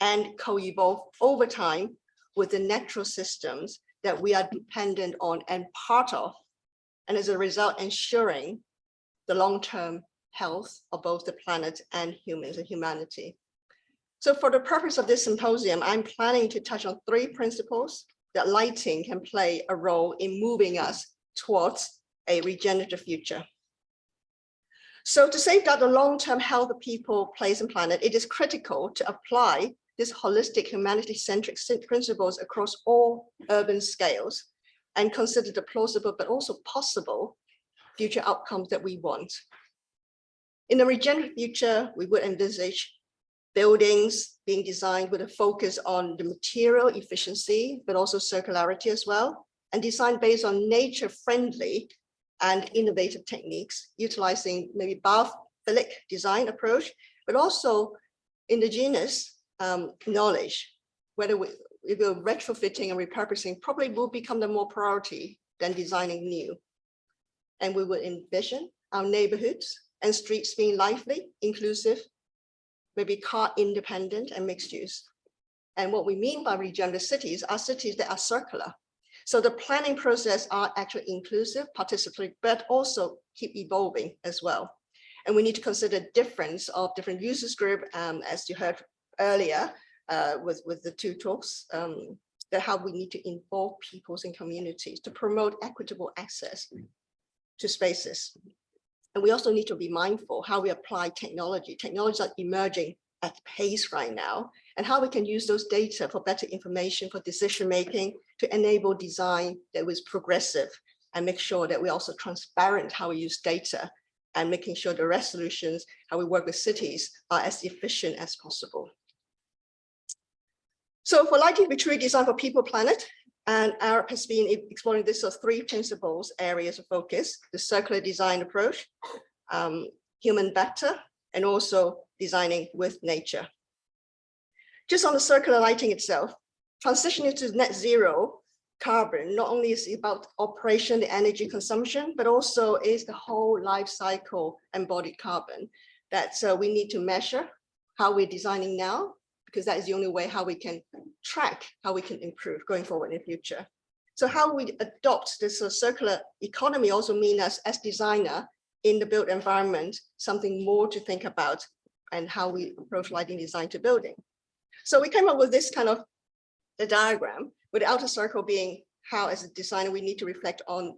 and co-evolve over time with the natural systems that we are dependent on and part of, and as a result, ensuring the long-term health of both the planet and humans and humanity. So for the purpose of this symposium, I'm planning to touch on 3 principles that lighting can play a role in moving us towards a regenerative future. So to safeguard the long-term health of people, place, and planet, it is critical to apply this holistic humanity-centric principles across all urban scales and consider the plausible but also possible future outcomes that we want. In a regenerative future, we would envisage buildings being designed with a focus on the material efficiency, but also circularity as well, and designed based on nature-friendly and innovative techniques, utilizing maybe biophilic design approach, but also indigenous knowledge, whether if we're retrofitting and repurposing probably will become the more priority than designing new. And we would envision our neighborhoods and streets being lively, inclusive, maybe car independent and mixed use. And what we mean by regenerative cities are cities that are circular. So the planning process are actually inclusive, participatory, but also keep evolving as well. And we need to consider difference of different users group, as you heard earlier with the 2 talks, that how we need to involve peoples and communities to promote equitable access to spaces. And we also need to be mindful how we apply technology. Technologies are emerging at pace right now, and how we can use those data for better information, for decision-making, to enable design that was progressive and make sure that we're also transparent how we use data and making sure the resolutions, how we work with cities are as efficient as possible. So for lighting to be truly designed for people, planet, and Arab has been exploring this as 3 principles, areas of focus: the circular design approach, human vector, and also designing with nature. Just on the circular lighting itself, transitioning to net zero carbon not only is about operation, the energy consumption, but also is the whole life cycle embodied carbon that we need to measure how we're designing now, because that is the only way how we can track, how we can improve going forward in the future. So how we adopt this circular economy also means as designer in the built environment, something more to think about and how we approach lighting design to building. So we came up with this kind of the diagram, with the outer circle being how as a designer we need to reflect on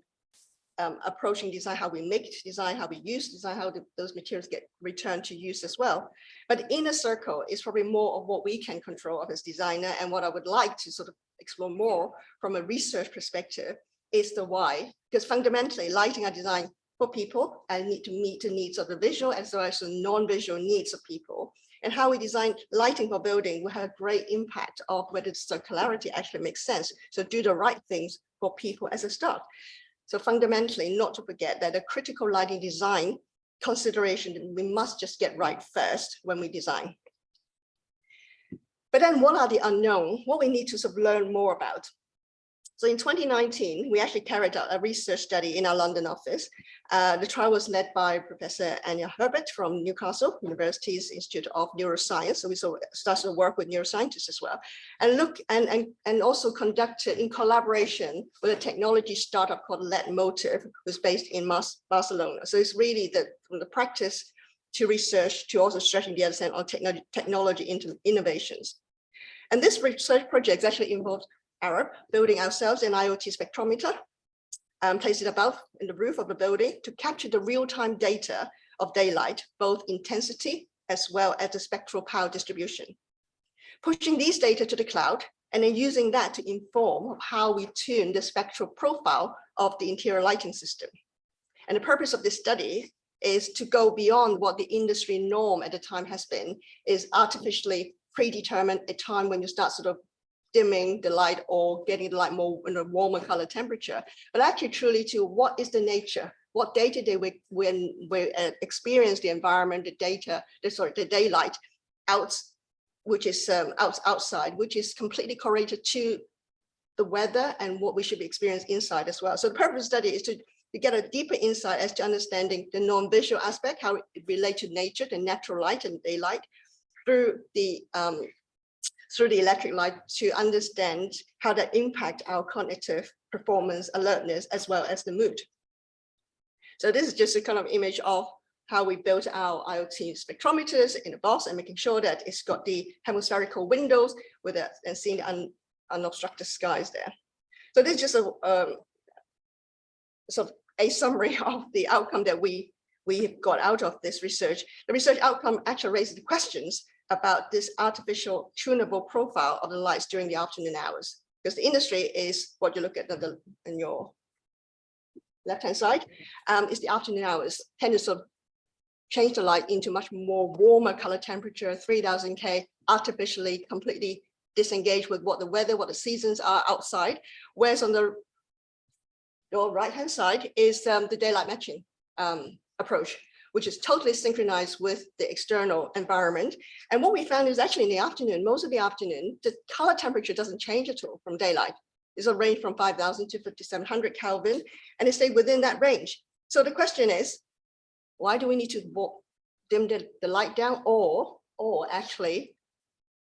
approaching design, how we make design, how we use design, how those materials get returned to use as well. But the inner circle is probably more of what we can control of as designer, and what I would like to sort of explore more from a research perspective is the why, because fundamentally lighting are designed for people and need to meet the needs of the visual as well as the non-visual needs of people. And how we design lighting for building will have a great impact of whether the circularity actually makes sense. So do the right things for people as a start. So fundamentally, not to forget that a critical lighting design consideration, we must just get right first when we design. But then what are the unknown? What we need to sort of learn more about. So in 2019, we actually carried out a research study in our London office. The trial was led by Professor Anya Herbert from Newcastle University's Institute of Neuroscience. So we started to work with neuroscientists as well, and look and also conducted in collaboration with a technology startup called LED Motive, who's based in Barcelona. So it's really from the practice to research to also stretching the other side on technology into innovations. And this research project actually involved Arab building ourselves an IoT spectrometer, place it above in the roof of the building to capture the real-time data of daylight, both intensity as well as the spectral power distribution. Pushing these data to the cloud and then using that to inform how we tune the spectral profile of the interior lighting system. And the purpose of this study is to go beyond what the industry norm at the time has been, is artificially predetermine a time when you start sort of dimming the light or getting the light more in a warmer color temperature, but actually truly to what is the nature, what day-to-day when we experience the environment, the daylight out, which is outside, which is completely correlated to the weather and what we should be experiencing inside as well. So the purpose of the study is to get a deeper insight as to understanding the non-visual aspect, how it relates to nature, the natural light and daylight, through the electric light, to understand how that impact our cognitive performance, alertness, as well as the mood. So this is just a kind of image of how we built our IoT spectrometers in a box and making sure that it's got the hemispherical windows with it and seeing the unobstructed skies there. So this is just a sort of a summary of the outcome that we got out of this research. The research outcome actually raises the questions about this artificial tunable profile of the lights during the afternoon hours, because the industry is what you look at in your left-hand side, is the afternoon hours tend to sort of change the light into much more warmer color temperature, 3000 K, artificially completely disengaged with what the weather, what the seasons are outside. Whereas on your right-hand side is the daylight matching approach, which is totally synchronized with the external environment. And what we found is actually in the afternoon, most of the afternoon, the color temperature doesn't change at all from daylight. It's a range from 5000 to 5700 Kelvin, and it stayed within that range. So the question is, why do we need to dim the light down, or actually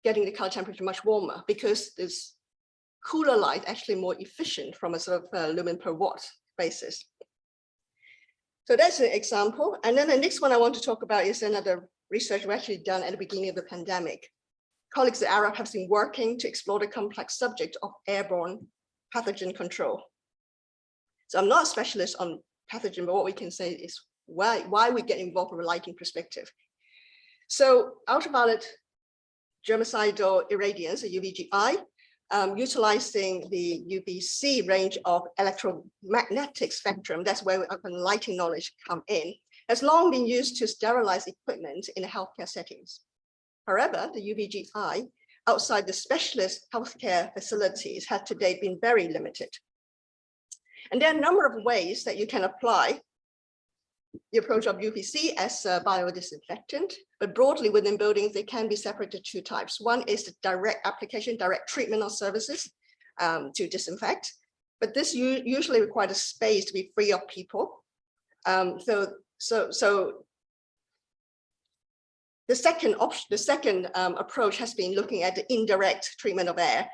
getting the color temperature much warmer? Because this cooler light actually more efficient from a sort of lumen per watt basis. So that's an example. And then the next one I want to talk about is another research we actually done at the beginning of the pandemic. Colleagues at Arab have been working to explore the complex subject of airborne pathogen control. So I'm not a specialist on pathogen, but what we can say is why we get involved from a lighting perspective. So ultraviolet germicidal irradiance, or UVGI, utilizing the UVC range of electromagnetic spectrum, that's where our lighting knowledge come in, has long been used to sterilize equipment in healthcare settings. However, the UVGI outside the specialist healthcare facilities had to date been very limited. And there are a number of ways that you can apply the approach of UVC as a biodisinfectant, but broadly within buildings, they can be separated two types. One is the direct application, direct treatment of services to disinfect, but this usually requires a space to be free of people. So the second option, the second approach has been looking at the indirect treatment of air,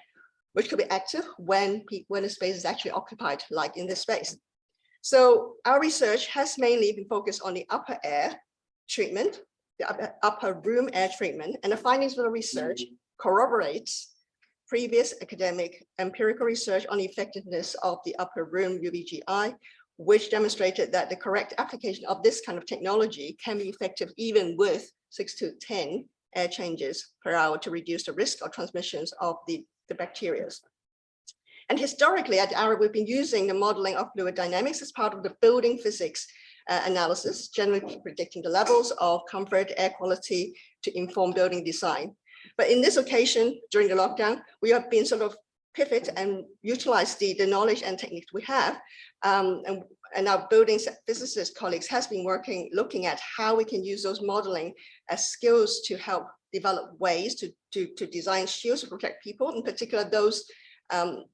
which could be active when a space is actually occupied, like in this space. So our research has mainly been focused on the upper air treatment, the upper room air treatment, and the findings of the research corroborates previous academic empirical research on the effectiveness of the upper room UVGI, which demonstrated that the correct application of this kind of technology can be effective even with 6 to 10 air changes per hour to reduce the risk of transmissions of the bacteria. And historically at Arab, we've been using the modeling of fluid dynamics as part of the building physics analysis, generally predicting the levels of comfort, air quality to inform building design. But in this occasion, during the lockdown, we have been sort of pivot and utilize the knowledge and techniques we have. And our building physicist colleagues has been looking at how we can use those modeling as skills to help develop ways to design shields to protect people, in particular those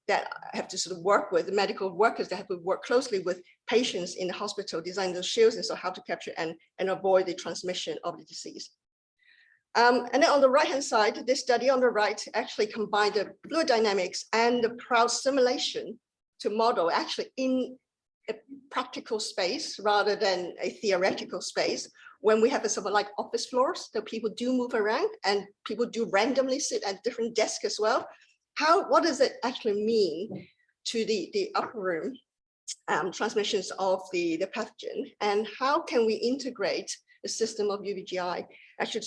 that have to sort of work with the medical workers that have to work closely with patients in the hospital, design those shields, and so how to capture and avoid the transmission of the disease. And then on the right-hand side, this study on the right actually combined the fluid dynamics and the crowd simulation to model actually in a practical space rather than a theoretical space, when we have a sort of like office floors that people do move around and people do randomly sit at different desks as well. What does it actually mean to the upper room transmissions of the pathogen, and how can we integrate the system of UVGI actually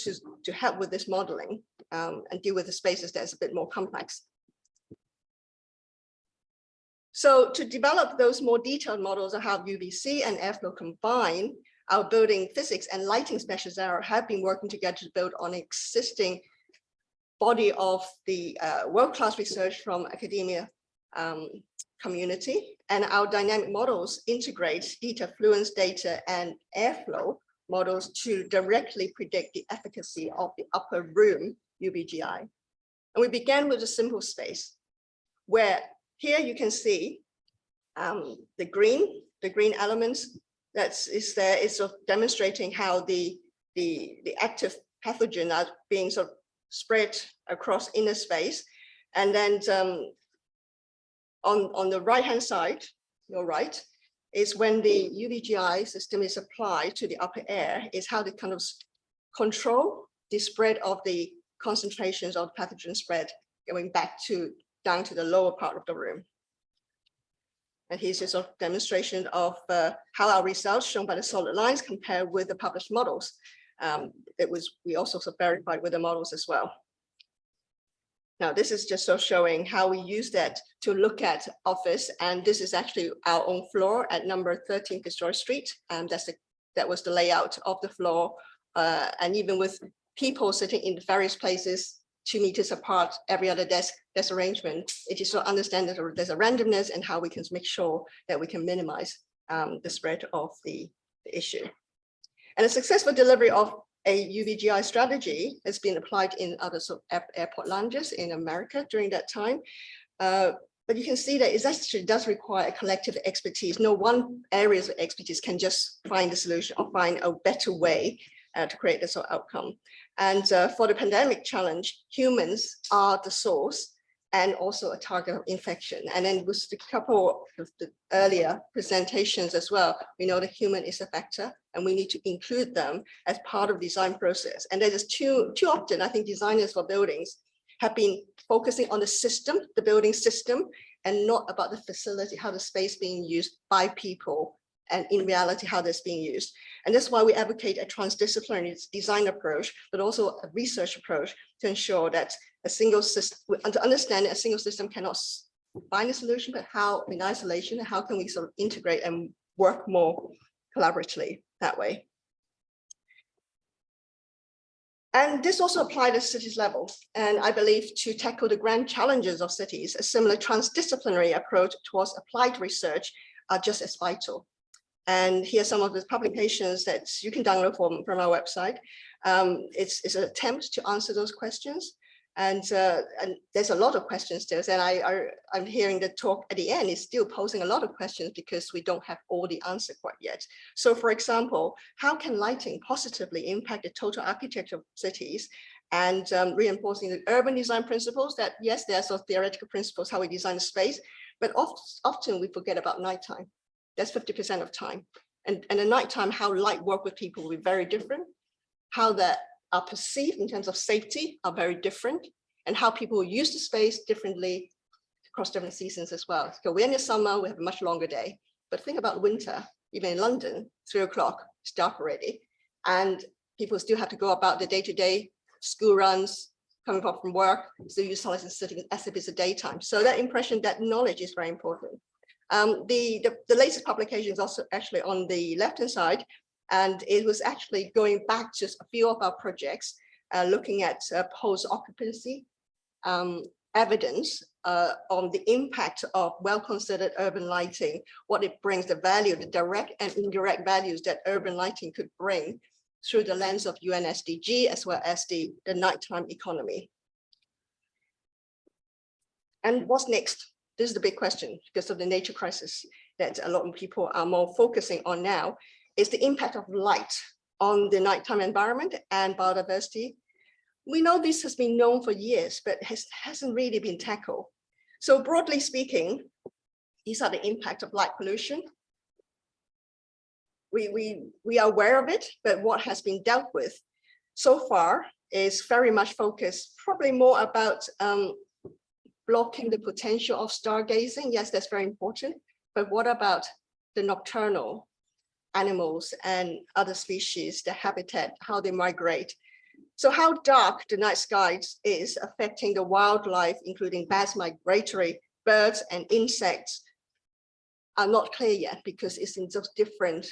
to help with this modeling and deal with the spaces that's a bit more complex. So to develop those more detailed models of how UVC and airflow combine, our building physics and lighting specialists have been working together to build on existing body of the world-class research from academia community. And our dynamic models integrate heat affluence data and airflow models to directly predict the efficacy of the upper room UBGI. And we began with a simple space where here you can see the green elements is sort of demonstrating how the active pathogen are being sort of spread across inner space. And then on the right-hand side, your right, is when the UBGI system is applied to the upper air, is how they kind of control the spread of the concentrations of pathogen spread going back down to the lower part of the room. And here's a sort of demonstration of how our results shown by the solid lines compare with the published models. We also sort of verified with the models as well. Now, this is just sort of showing how we use that to look at office. And this is actually our own floor at number 13 Fitzroy Street. And that was the layout of the floor. And even with people sitting in various places, 2 meters apart, every other desk arrangement, it is to understand that there's a randomness and how we can make sure that we can minimize the spread of the issue. And a successful delivery of a UBGI strategy has been applied in other sort of airport lounges in America during that time. But you can see that it actually does require a collective expertise. No one area of expertise can just find a solution or find a better way to create this sort of outcome. And for the pandemic challenge, humans are the source and also a target of infection. And then with a couple of the earlier presentations as well, we know the human is a factor and we need to include them as part of design process. And that is too often, I think designers for buildings have been focusing on the system, the building system, and not about the facility, how the space being used by people, and in reality, how that's being used. And that's why we advocate a transdisciplinary design approach, but also a research approach to ensure that a single system, to understand that a single system cannot find a solution, but how in isolation, how can we sort of integrate and work more collaboratively that way. And this also applied at cities level. And I believe to tackle the grand challenges of cities, a similar transdisciplinary approach towards applied research are just as vital. And here are some of the publications that you can download from our website. It's an attempt to answer those questions. And there's a lot of questions still. And I'm hearing the talk at the end is still posing a lot of questions because we don't have all the answer quite yet. So for example, how can lighting positively impact the total architecture of cities? And reinforcing the urban design principles that, yes, there's sort of theoretical principles, how we design space, but often we forget about nighttime. That's 50% of time. And at nighttime, how light work with people will be very different. How that are perceived in terms of safety are very different, and how people use the space differently across different seasons as well. So we're in the summer, we have a much longer day, but think about winter, even in London, 3 o'clock, it's dark already. And people still have to go about the day-to-day school runs, coming up from work, so you utilize and sitting as if it's a daytime. So that impression, that knowledge is very important. The latest publication is also actually on the left-hand side, and it was actually going back to a few of our projects, looking at post-occupancy evidence on the impact of well-considered urban lighting, what it brings, the value, the direct and indirect values that urban lighting could bring through the lens of UN SDG, as well as the nighttime economy. And what's next? This is the big question because of the nature crisis that a lot of people are more focusing on now, is the impact of light on the nighttime environment and biodiversity. We know this has been known for years, but hasn't really been tackled. So broadly speaking, these are the impact of light pollution. We are aware of it, but what has been dealt with so far is very much focused, probably more about blocking the potential of stargazing. Yes, that's very important. But what about the nocturnal animals and other species, the habitat, how they migrate? So how dark the night sky is affecting the wildlife, including bats, migratory birds and insects, are not clear yet because it's in just different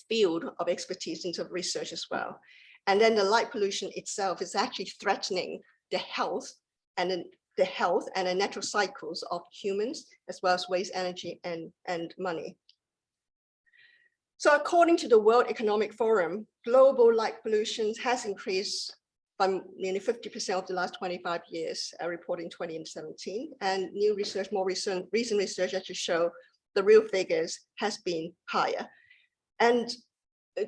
field of expertise into research as well. And then the light pollution itself is actually threatening the health and the natural cycles of humans, as well as waste, energy, and money. So according to the World Economic Forum, global light pollution has increased by nearly 50% of the last 25 years, reporting 2017. And new research, more recent research actually show the real figures has been higher. And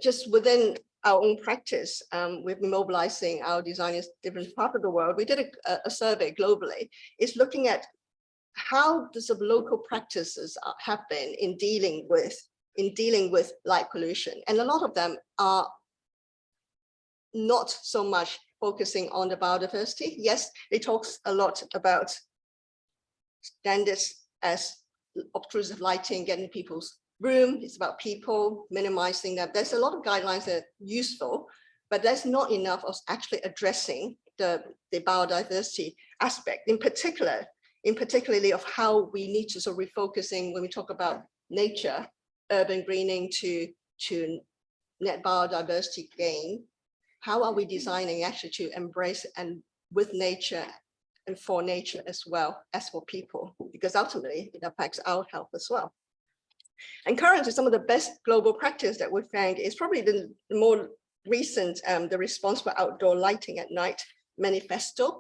just within our own practice, we've been mobilizing our designers in different parts of the world. We did a survey globally. It's looking at how does the local practices have been in dealing with light pollution. And a lot of them are not so much focusing on the biodiversity. Yes, it talks a lot about standards as obtrusive lighting, getting people's room. It's about people, minimizing that. There's a lot of guidelines that are useful, but there's not enough of actually addressing the biodiversity aspect, in particularly of how we need to sort of refocusing when we talk about nature, urban greening to net biodiversity gain. How are we designing actually to embrace and with nature and for nature as well as for people? Because ultimately it affects our health as well. And currently some of the best global practice that we found is probably the more recent, the Response for Outdoor Lighting at Night manifesto.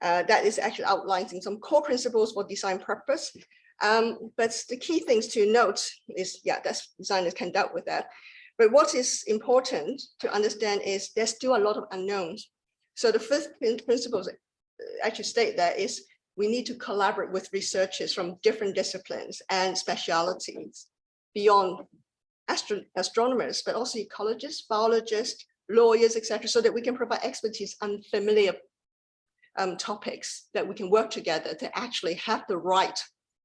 That is actually outlining some core principles for design purpose. But the key things to note is, yeah, that's designers can deal with that. But what is important to understand is there's still a lot of unknowns. So the first principles actually state that is we need to collaborate with researchers from different disciplines and specialities beyond astronomers, but also ecologists, biologists, lawyers, etc., so that we can provide expertise on familiar topics that we can work together to actually have the right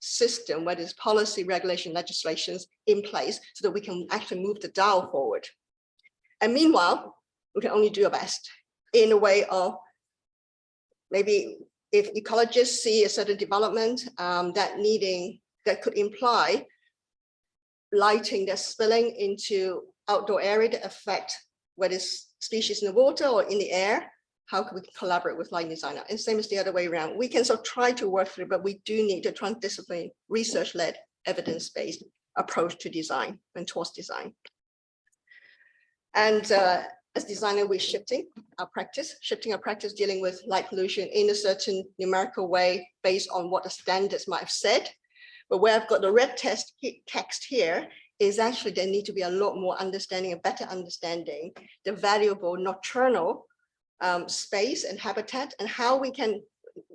system, whether it's policy, regulation, legislations in place so that we can actually move the dial forward. And meanwhile, we can only do our best in a way of maybe if ecologists see a certain development that could imply lighting that's spilling into outdoor area that affect whether it's species in the water or in the air, how can we collaborate with lighting designer? And same as the other way around. We can sort of try to work through, but we do need a transdisciplinary, research-led, evidence-based approach to design and towards design. And as designer, we're shifting our practice dealing with light pollution in a certain numerical way based on what the standards might have said. But where I've got the red text here is actually there need to be a lot more understanding, a better understanding, the valuable nocturnal space and habitat, and how we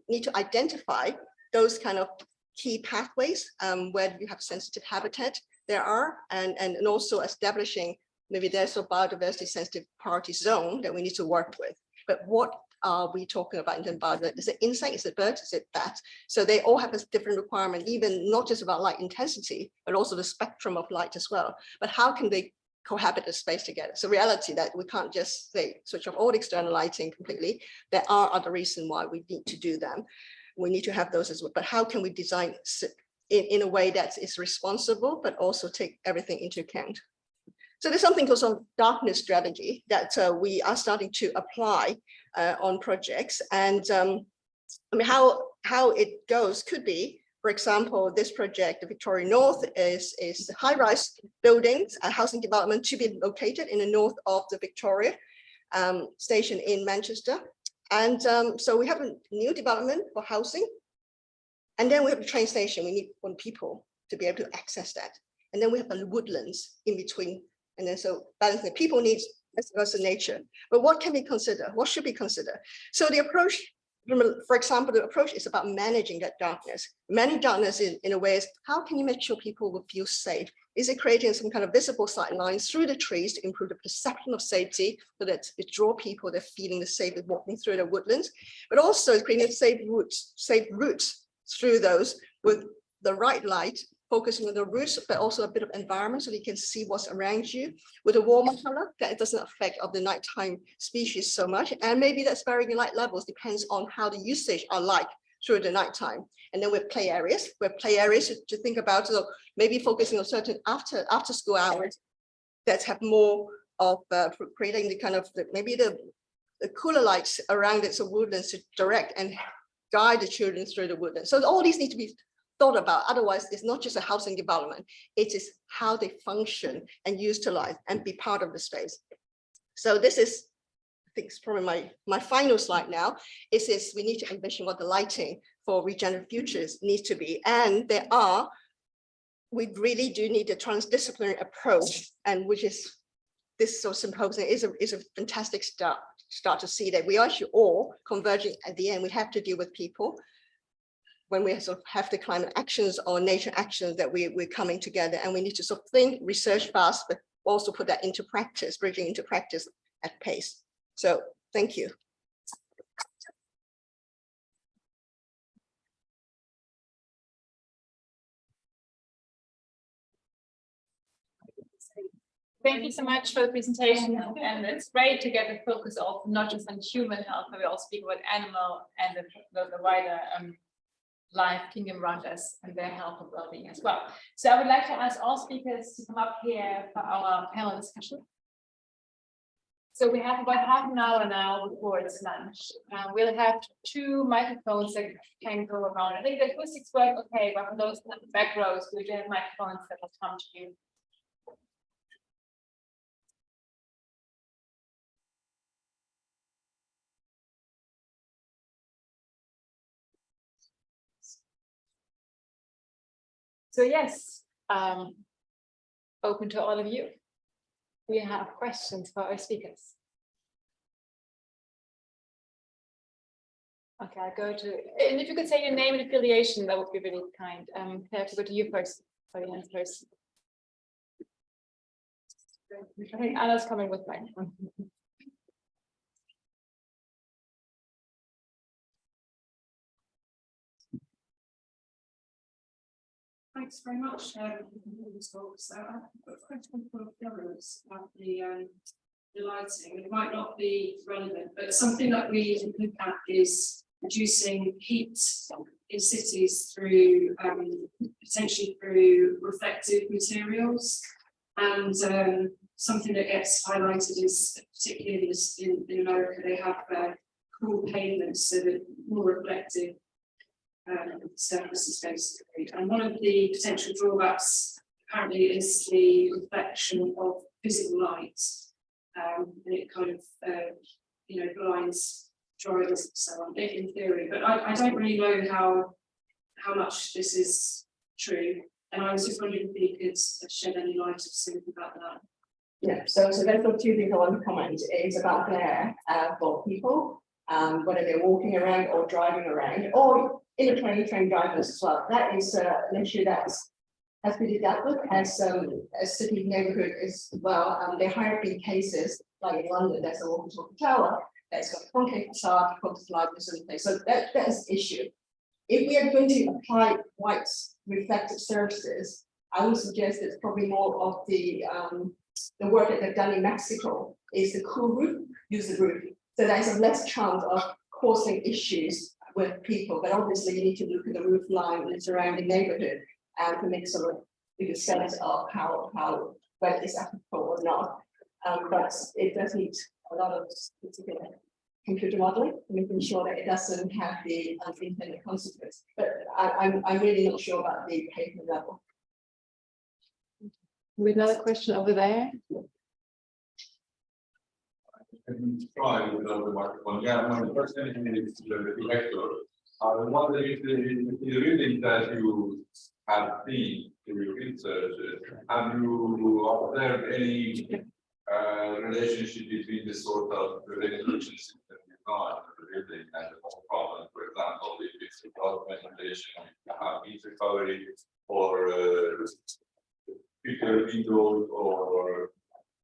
need to identify those kind of key pathways where you have sensitive habitat there are, and also establishing maybe there's a biodiversity sensitive priority zone that we need to work with. But what are we talking about in terms of biodiversity? Is it insect, is it bird, is it bat? So they all have a different requirement, even not just about light intensity, but also the spectrum of light as well. But how can they cohabit the space together? So reality that we can't just say switch off all external lighting completely. There are other reasons why we need to do them. We need to have those as well. But how can we design in a way that is responsible, but also take everything into account? So there's something called darkness strategy that we are starting to apply on projects. And I mean, how it goes could be, for example, this project, the Victoria North, is high-rise buildings, a housing development to be located in the north of the Victoria station in Manchester. And so we have a new development for housing. And then we have the train station. We need people to be able to access that. And then we have the woodlands in between. And then so balancing the people needs as well as the nature. But what can we consider? What should we consider? So the approach, for example, the approach is about managing that darkness. Managing darkness in a way is how can you make sure people will feel safe? Is it creating some kind of visible sight lines through the trees to improve the perception of safety so that it draw people, they're feeling the safe with walking through the woodlands, but also creating safe routes through those with the right light, focusing on the roots, but also a bit of environment so you can see what's around you with a warmer color that it doesn't affect of the nighttime species so much. And maybe that's varying light levels, depends on how the usage are like through the nighttime. And then with play areas, to think about, so maybe focusing on certain after school hours, that have more of creating the kind of maybe the cooler lights around it, so woodlands to direct and guide the children through the woodlands. So all these need to be thought about. Otherwise, it's not just a housing development, it is how they function and utilize and be part of the space. So this is, I think it's probably my final slide now, is we need to envision what the lighting for regenerative futures needs to be. And we really do need a transdisciplinary approach, and which is this sort of symposium is a fantastic start to see that we are actually all converging at the end. We have to deal with people when we sort of have the climate actions or nature actions that we're coming together, and we need to sort of think, research fast, but also put that into practice, bridging into practice at pace. So thank you. Thank you so much for the presentation, and it's great to get the focus of not just on human health, but we also speak about animal and the wider life kingdom around us and their health and well-being as well. So I would like to ask all speakers to come up here for our panel discussion. So we have about half an hour now before it's lunch. We'll have 2 microphones that can go around. I think the acoustics work okay, but for those back rows, we do have microphones that will come to you. So yes, open to all of you. We have questions for our speakers. Okay, I'll go to, and if you could say your name and affiliation, that would be really kind. I have to go to you first, for the hands first. I think Anna's coming with microphone. Thanks very much for this talk. So I've got a question for governance about the lighting. It might not be relevant, but something that we look at is reducing heat in cities through potentially through reflective materials. And something that gets highlighted is particularly in America, they have cool pavements so that more reflective surfaces basically. And one of the potential drawbacks apparently is the reflection of physical light. And it kind of blinds drivers and so on in theory, but I don't really know how much this is true. And I was just wondering if you could shed any light or something about that. Yeah, so there's 2 things I want to comment. It's about glare for people, whether they're walking around or driving around, or in the train drivers as well. That is an issue that has been dealt with as city neighborhood as well. There have been cases like in London, there's a walkie-talkie tower that's got a concave facade, concave light, so that is an issue. If we are going to apply white reflective surfaces, I would suggest it's probably more of the work that they've done in Mexico is the cool roof, use the roof. So there's a less chance of causing issues with people, but obviously you need to look at the roof line and the surrounding neighborhood and to make sort of a good sense of whether it's applicable or not. But it does need a lot of particular computer modeling, making sure that it doesn't have the unintended consequence. But I'm really not sure about the pavement level. With another question over there. Try without the microphone. Yeah, my first thing is the director. I wonder if the reading that you have seen in your research, have you observed any relationship between the sort of regulation system design of the building and the problem? For example, if it's about ventilation, heat recovery, or bigger windows, or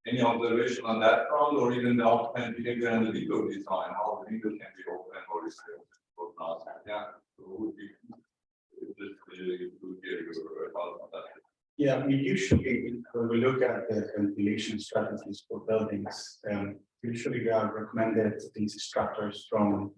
any observation on that front, or even the occupant behavior and the window design, how the window can be open or restricted or not? Yeah, so would be just to hear your thoughts on that. Yeah, we usually, when we look at the ventilation strategies for buildings, usually we are recommended these structures from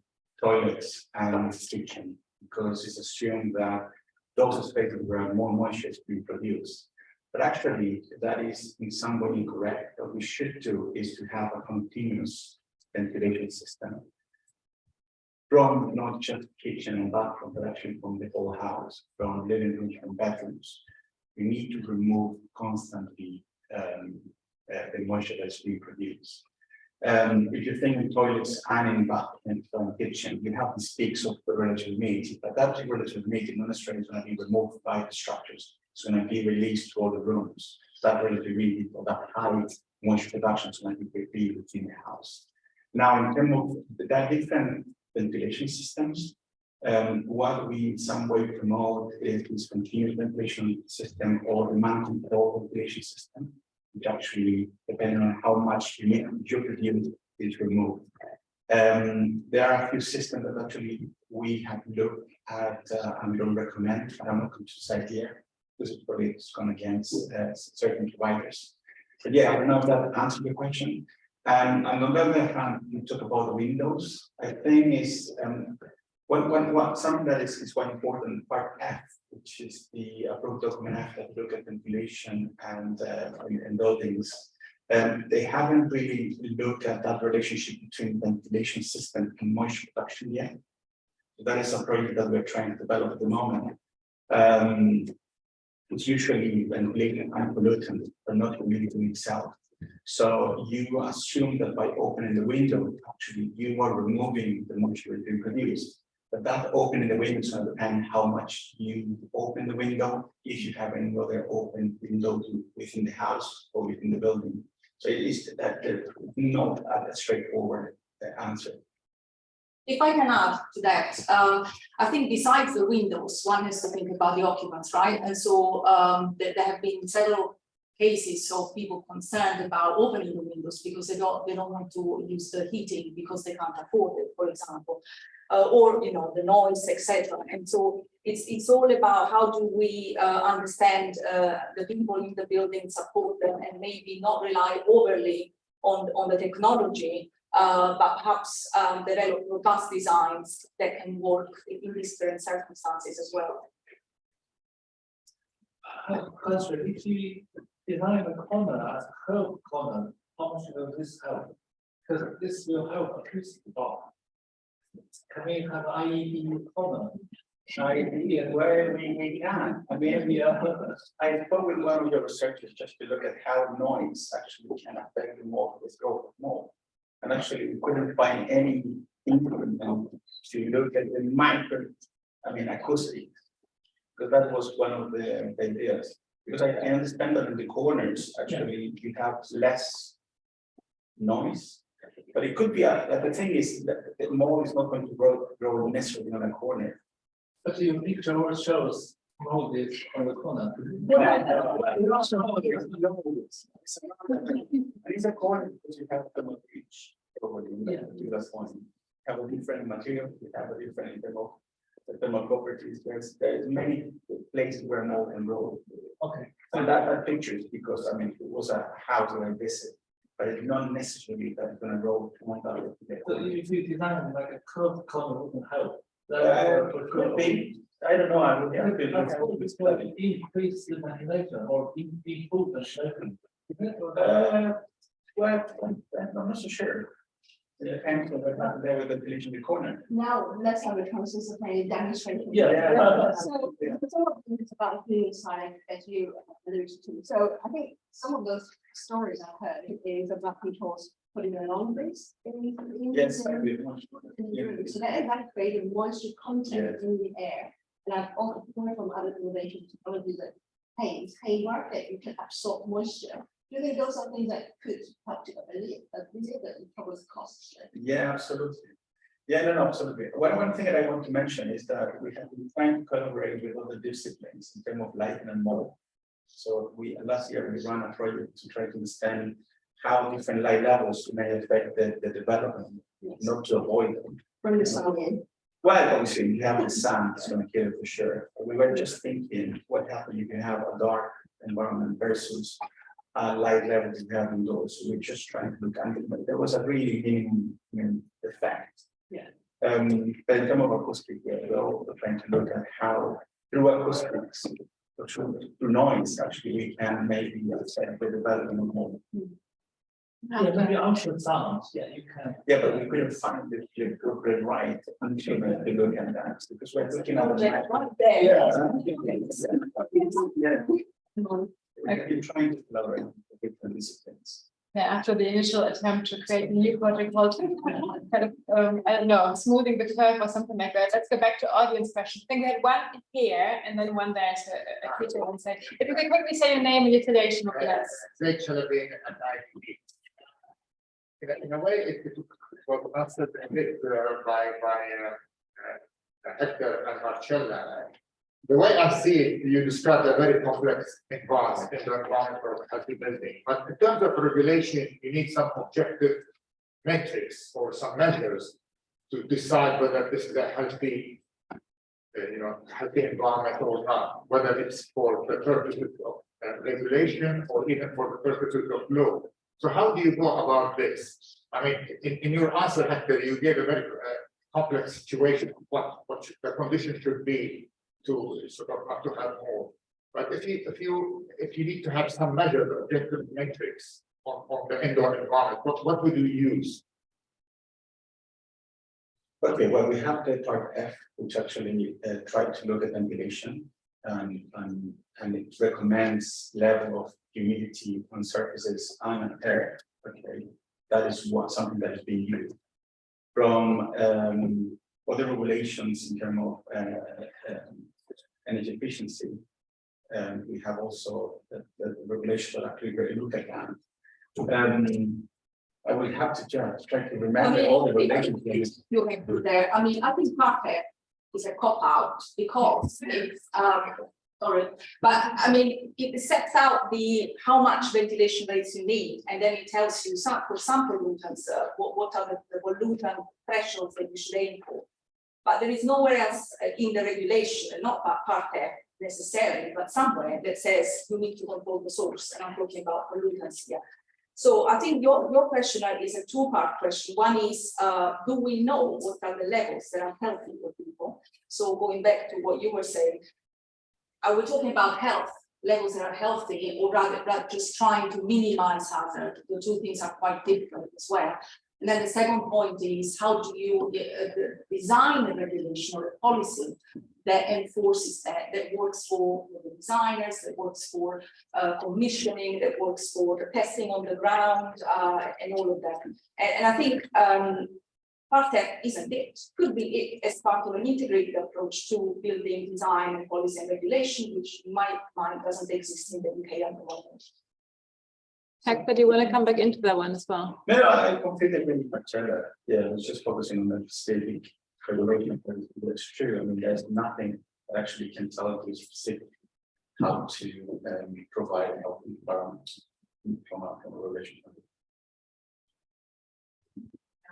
toilets and kitchen, because it's assumed that those spaces where more moisture is being produced. But actually, that is in some way incorrect. What we should do is to have a continuous ventilation system from not just kitchen and bathroom, but actually from the whole house, from living rooms, from bedrooms. We need to remove constantly the moisture that's being produced. If you think in toilets and in bathroom and kitchen, we have these peaks of the relative humidity, but that relative humidity not necessarily is going to be removed by the structures. It's going to be released to all the rooms. That relative humidity or that high moisture production is going to be within the house. Now, in terms of the different ventilation systems, what we in some way promote is this continuous ventilation system or the mountain control ventilation system, which actually, depending on how much humidity you produce, is removed. There are a few systems that actually we have looked at and we don't recommend. I'm not going to cite here because it's probably gone against certain providers. But yeah, I don't know if that answers your question. And on the other hand, you talk about the windows. I think is something that is quite important, part F, which is the approved document F that look at ventilation and buildings. They haven't really looked at that relationship between ventilation system and moisture production yet. So that is a project that we're trying to develop at the moment. It's usually ventilation and pollutant, but not humidity in itself. So you assume that by opening the window, actually you are removing the moisture being produced. But that opening the window is going to depend how much you open the window, if you have any other open window within the house or within the building. So it is that not a straightforward answer. If I can add to that, I think besides the windows, one has to think about the occupants, right? And so there have been several cases of people concerned about opening the windows because they don't want to use the heating because they can't afford it, for example, or the noise, etc. And so it's all about how do we understand the people in the building, support them, and maybe not rely overly on the technology, but perhaps develop robust designs that can work in these current circumstances as well. If you design a corner as a curved corner, how much will this help? Because this will help acoustic bar. Can we have IEDE corner? IEDE, where we can. I mean, I spoke with one of your researchers just to look at how noise actually can affect the mold, the growth of mold. And actually, we couldn't find any improvement to look at the micro, acoustic, because that was one of the ideas. Because I understand that in the corners, actually, you have less noise, but it could be, the thing is that the mold is not going to grow necessarily on a corner. But your picture shows mold is on the corner. It's a corner because you have the reach over the point. Have a different material, you have a different thermal properties. There's many places where mold can grow. Okay. And that picture is because it was a house that I visit, but it's not necessarily that it's going to grow to 1,000. So if you design like a curved corner, wouldn't help. Could be. I don't know. I would have to increase the ventilation or improve the shaping. Well, I'm not so sure. It depends on what happened there with the village in the corner. Now let's have a consensus demonstration. So it's all about the side as you alluded to. So I think some of those stories I've heard is about people putting their laundries in Yes, the room. So that created moisture content in the air. And I've also heard from other innovation technologies that paintwork that you can absorb moisture. Do you think those are things that could help to alleviate the problem's costs? Yeah, absolutely. Yeah, no, absolutely. One thing that I want to mention is that we have been trying to collaborate with other disciplines in terms of lighting and mold. So last year we ran a project to try to understand how different light levels may affect the development, not to avoid them. Bring the sun in. Well, obviously, you have the sun, it's going to kill it for sure. But we were just thinking what happens if you have a dark environment versus light levels you have indoors. So we're just trying to look at it, but there was a really minimum effect. Yeah. But in terms of acoustic, we're also trying to look at how through acoustics through noise, actually, we can maybe say the development of more. Yeah, maybe ultra sounds, yeah, you can. Yeah, but we couldn't find the appropriate right until we look at that, because we're looking at the Right there. I've been trying to collaborate with different disciplines. Yeah, after the initial attempt to create a new project called kind of, I don't know, smoothing the curve or something like that. Let's go back to audience questions. I think we had one here and then one there. So a teacher one say, if you could quickly say your name and your affiliation with us. Actually, at IEDE. In a way, it was answered a bit by Hector and Marcella. The way I see it, you described a very complex environment in the environment of a healthy building. But in terms of regulation, you need some objective metrics or some measures to decide whether this is a healthy, healthy environment or not. Whether it's for the purposes of regulation or even for the purposes of law. So how do you go about this? I mean, in your answer, Hector, you gave a very complex situation. What the condition should be to sort of have to have more. But if you need to have some measure of objective metrics on the indoor environment, what would you use? Okay, well, we have the part F, which actually tried to look at ventilation, and it recommends level of humidity on surfaces and air. Okay, that is something that is being used. From other regulations in terms of energy efficiency, we have also the regulation that actually really look at that. I will have to just try to remember all the regulations. You can put there. I mean, I think part is a cop-out because it's sorry, but I mean it sets out how much ventilation rates you need, and then it tells you for some pollutants what are the pollutant thresholds that you should aim for. But there is nowhere else in the regulation, not part there necessarily, but somewhere that says you need to control the source, and I'm talking about pollutants here. So I think your question is a two-part question. One is, do we know what are the levels that are healthy for people? So going back to what you were saying, are we talking about health, levels that are healthy, or rather just trying to minimize hazard? The two things are quite different as well. And then the second point is, how do you design a regulation or a policy that enforces that works for the designers, that works for commissioning, that works for the testing on the ground, and all of that. And I think PARTEC isn't it, could be it as part of an integrated approach to building design and policy and regulation, which in my mind doesn't exist in the UK at the moment. Hector, do you want to come back into that one as well? No, I completely agree with Marcella. Yeah, I was just focusing on the static regulation. That's true. I mean, there's nothing that actually can tell you specifically how to provide a healthy environment from a regulation.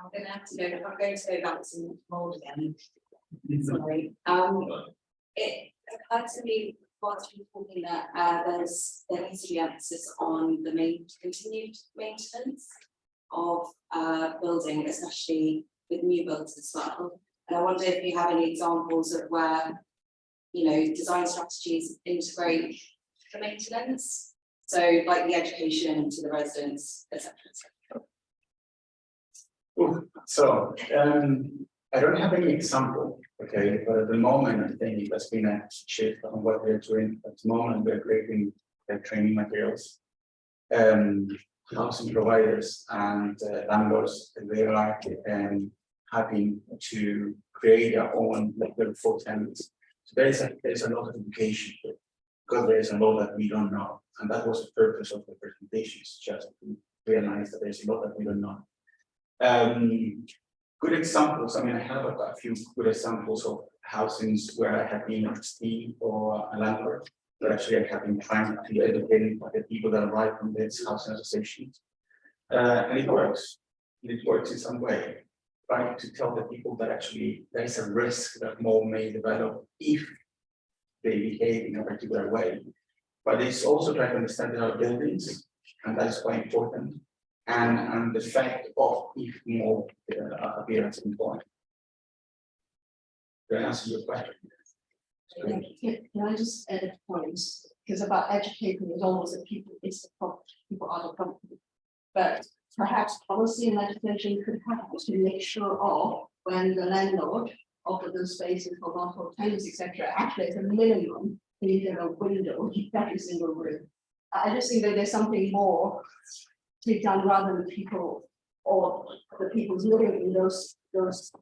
I'm going to have to go. I'm going to go back to mold again. Sorry. It occurred to me whilst you were talking that there needs to be emphasis on the continued maintenance of building, especially with new builds as well. And I wonder if you have any examples of where, design strategies integrate the maintenance, so like the education to the residents, etc. So I don't have any example, okay, but at the moment I think there's been a shift on what we're doing. At the moment we're creating training materials. Housing providers and landlords, they are having to create their own level for tenants. So there's a lot of education because there is a lot that we don't know, and that was the purpose of the presentations, just to realize that there's a lot that we don't know. Good examples. I mean, I have a few good examples of housings where I have been a trustee or a landlord, but actually I have been trying to educate the people that arrive from this housing association. And it works. It works in some way, trying to tell the people that actually there is a risk that mold may develop if they behave in a particular way. But it's also trying to understand our buildings, and that is quite important. And the fact of if more appearance in point. Did I answer your question? Can I just add a point? Because about educating is almost a people, it's the problem, people are the problem. But perhaps policy and legislation could help to make sure of when the landlord offer those spaces for multiple tenants, etc. Actually, it's a minimum, you need to have a window in every single room. I just think that there's something more to be done rather than people or the people's living in those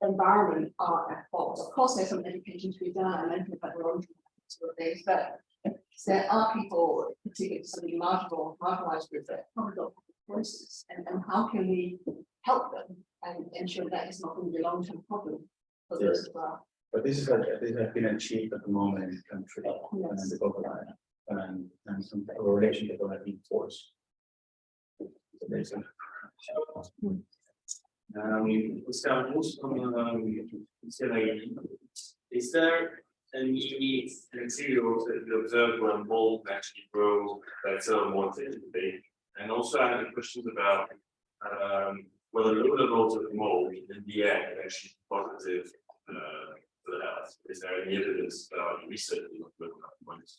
environments are at fault. Of course, there's some education to be done and about their own sort of things, but there are people, particularly some of the marginalized groups that probably don't have voices, and how can we help them and ensure that it's not going to be a long-term problem for those as well. But this has been achieved at the moment in the country and the government and some relationship that have been forced. Is there any materials that you observe where mold actually grows better, more efficiently? And also I have questions about whether low levels of mold in the air are actually positive for the health. Is there any evidence about research looking at points?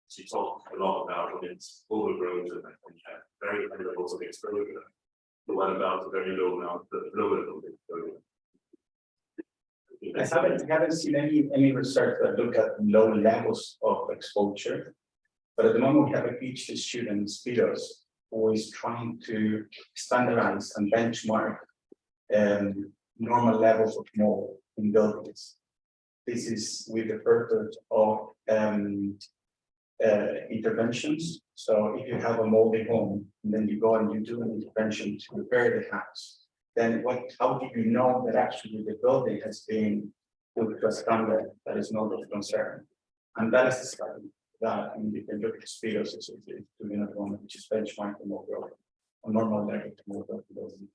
So you talk a lot about when it's overgrown and have very high levels of exposure. But what about the very low amount, the low level of exposure? I haven't seen any research that look at low levels of exposure, but at the moment we have a PhD student, Spiros, who is trying to standardize and benchmark normal levels of mold in buildings. This is with the purpose of interventions. So if you have a moldy home, and then you go and you do an intervention to repair the house, then how do you know that actually the building has been put to a standard that is not of concern? And that is the study that you can look at Spiros is doing another one, which is benchmarking overall on normal level to move the building.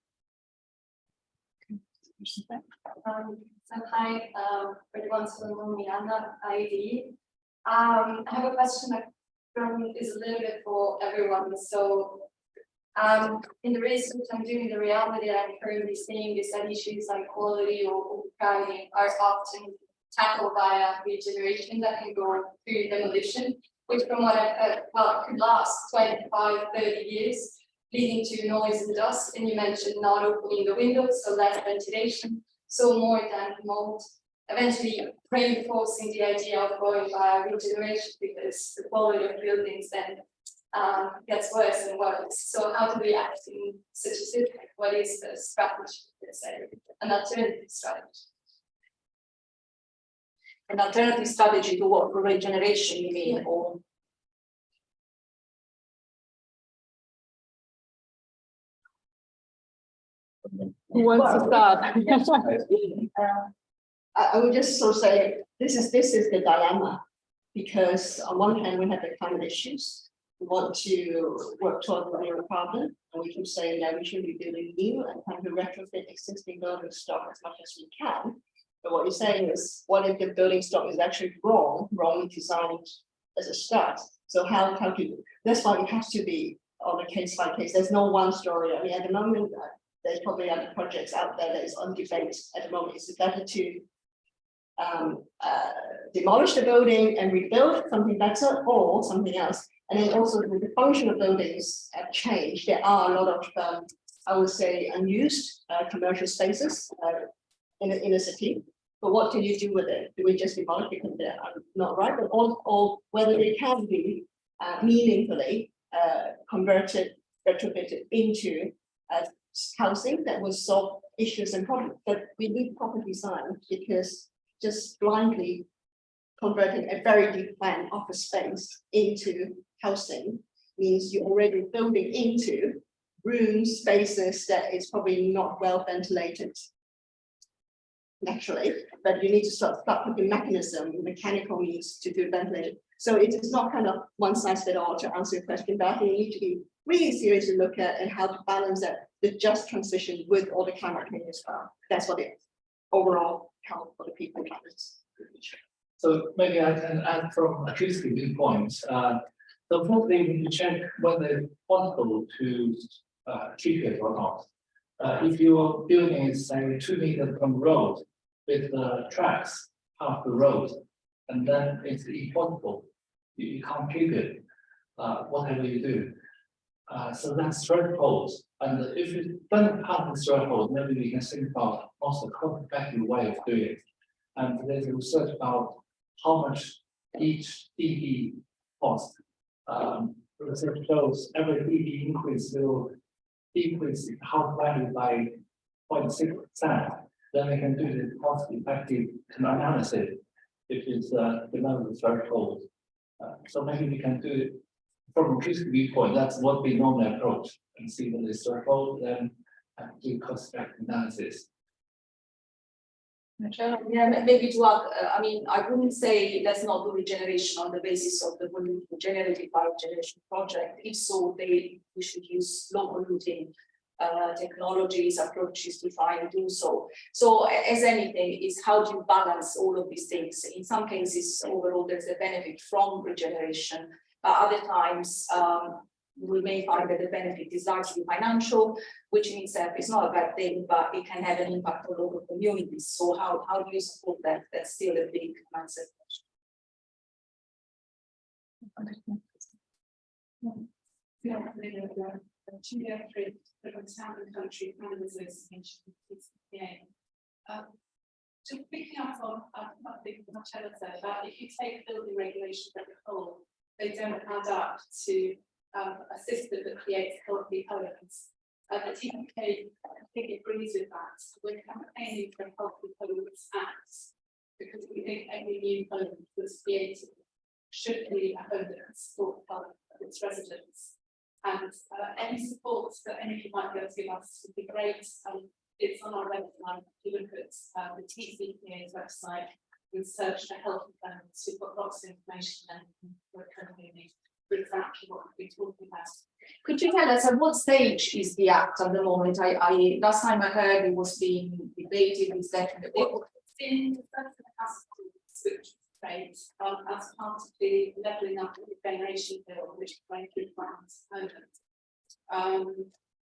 So hi, everyone, so Miranda, IEDE. I have a question that is a little bit for everyone. So in the research I'm doing, the reality that I'm currently seeing is that issues like quality or crowding are often tackled via regeneration that can go through demolition, which from what I've heard, well, could last 25, 30 years, leading to noise and dust. And you mentioned not opening the windows, so less ventilation, so more than mold, eventually reinforcing the idea of going via regeneration because the quality of buildings then gets worse and worse. So how do we act in such a situation? What is the strategy, let's say, an alternative strategy? An alternative strategy to what? Regeneration, you mean? Or who wants to start? I would just sort of say this is the dilemma, because on one hand we have the climate issues. We want to work toward the zero carbon, and we keep saying that we should be building new and trying to retrofit existing building stock as much as we can. But what you're saying is, what if the building stock is actually wrongly designed as a start? So how to? That's why it has to be on a case by case. There's no one story. I mean, at the moment, there's probably other projects out there that is on debate at the moment. Is it better to demolish the building and rebuild something better or something else? And then also the function of buildings have changed. There are a lot of, I would say, unused commercial spaces in a city. But what do you do with it? Do we just demolish because they're not right? But or whether they can be meaningfully converted, retrofitted into housing that will solve issues and problems. But we need proper design, because just blindly converting a very deep plan office space into housing means you're already building into rooms, spaces that is probably not well ventilated naturally, but you need to start putting mechanism, mechanical means to do ventilation. So it is not kind of one size fits all to answer your question, but I think you need to be really serious to look at and how to balance that, the just transition with all the climate change as well. That's what it overall help for the people. So maybe I can add from acoustic viewpoints. So firstly, we need to check whether it's possible to keep it or not. If your building is say 2 meters from the road with tracks, half the road, and then it's impossible. You can't keep it, whatever you do. So that's threshold. And if you don't pass the threshold, maybe we can think about also cost-effective way of doing it. And there's research about how much each dB costs. Research shows every dB increase will decrease the house value by 0.6%. Then we can do the cost-effective analysis if it's below the threshold. So maybe we can do it from a acoustic viewpoint. That's what we normally approach, and see whether it's threshold, then do cost-effective analysis. Yeah, maybe to add, I mean, I wouldn't say let's not do regeneration on the basis of the generated by generation project. If so, we should use low polluting technologies, approaches to try and do so. So as anything, is how do you balance all of these things? In some cases, overall, there's a benefit from regeneration. Other times, we may find that the benefit is largely financial, which in itself is not a bad thing, but it can have an impact on local communities. So how do you support that? That's still a big mindset question. Yeah, different town and country planning association. Just picking up on I think Marcella said that if you take building regulations as a whole, they don't add up to a system that creates healthy homes. The TPK, I think, agrees with that. We're campaigning for a Healthy Homes Act because we think every new home that's created should be a home that supports the health of its residents. And any support that any of you might be able to give us would be great. It's on our website. If you look at the TCPA's website, we search for healthy homes. We've got lots of information and we're currently for exactly what we're talking about. Could you tell us at what stage is the act at the moment? I last time I heard it was being debated. Is that it's in the first capacity switch phase as part of the levelling up of the generation bill, which is going through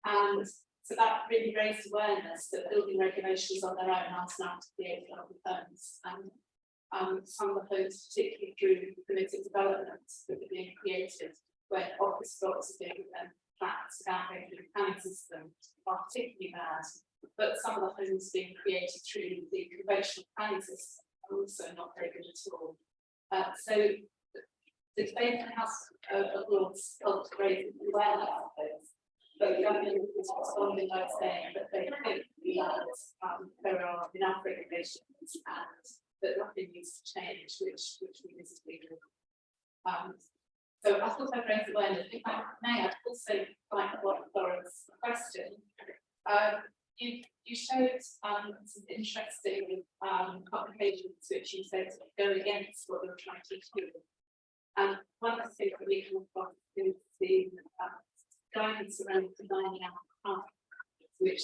and so that really raised awareness that building regulations on their own aren't enough to create healthy homes. And some of the homes, particularly through permitted developments that are being created, where office blocks are being flats without going through the planning system, are particularly bad. But some of the homes being created through the conventional planning system are also not very good at all. So the debate has helped to raise awareness of those. But the government is responding by saying that they think that there are enough regulations and that nothing needs to change, which we disagree with. So I thought I'd raise awareness. If I may, I'd also like to ask Laura's question. You showed some interesting publications which you said go against what you're trying to do. And one of the things that we come across is the guidance around designing out which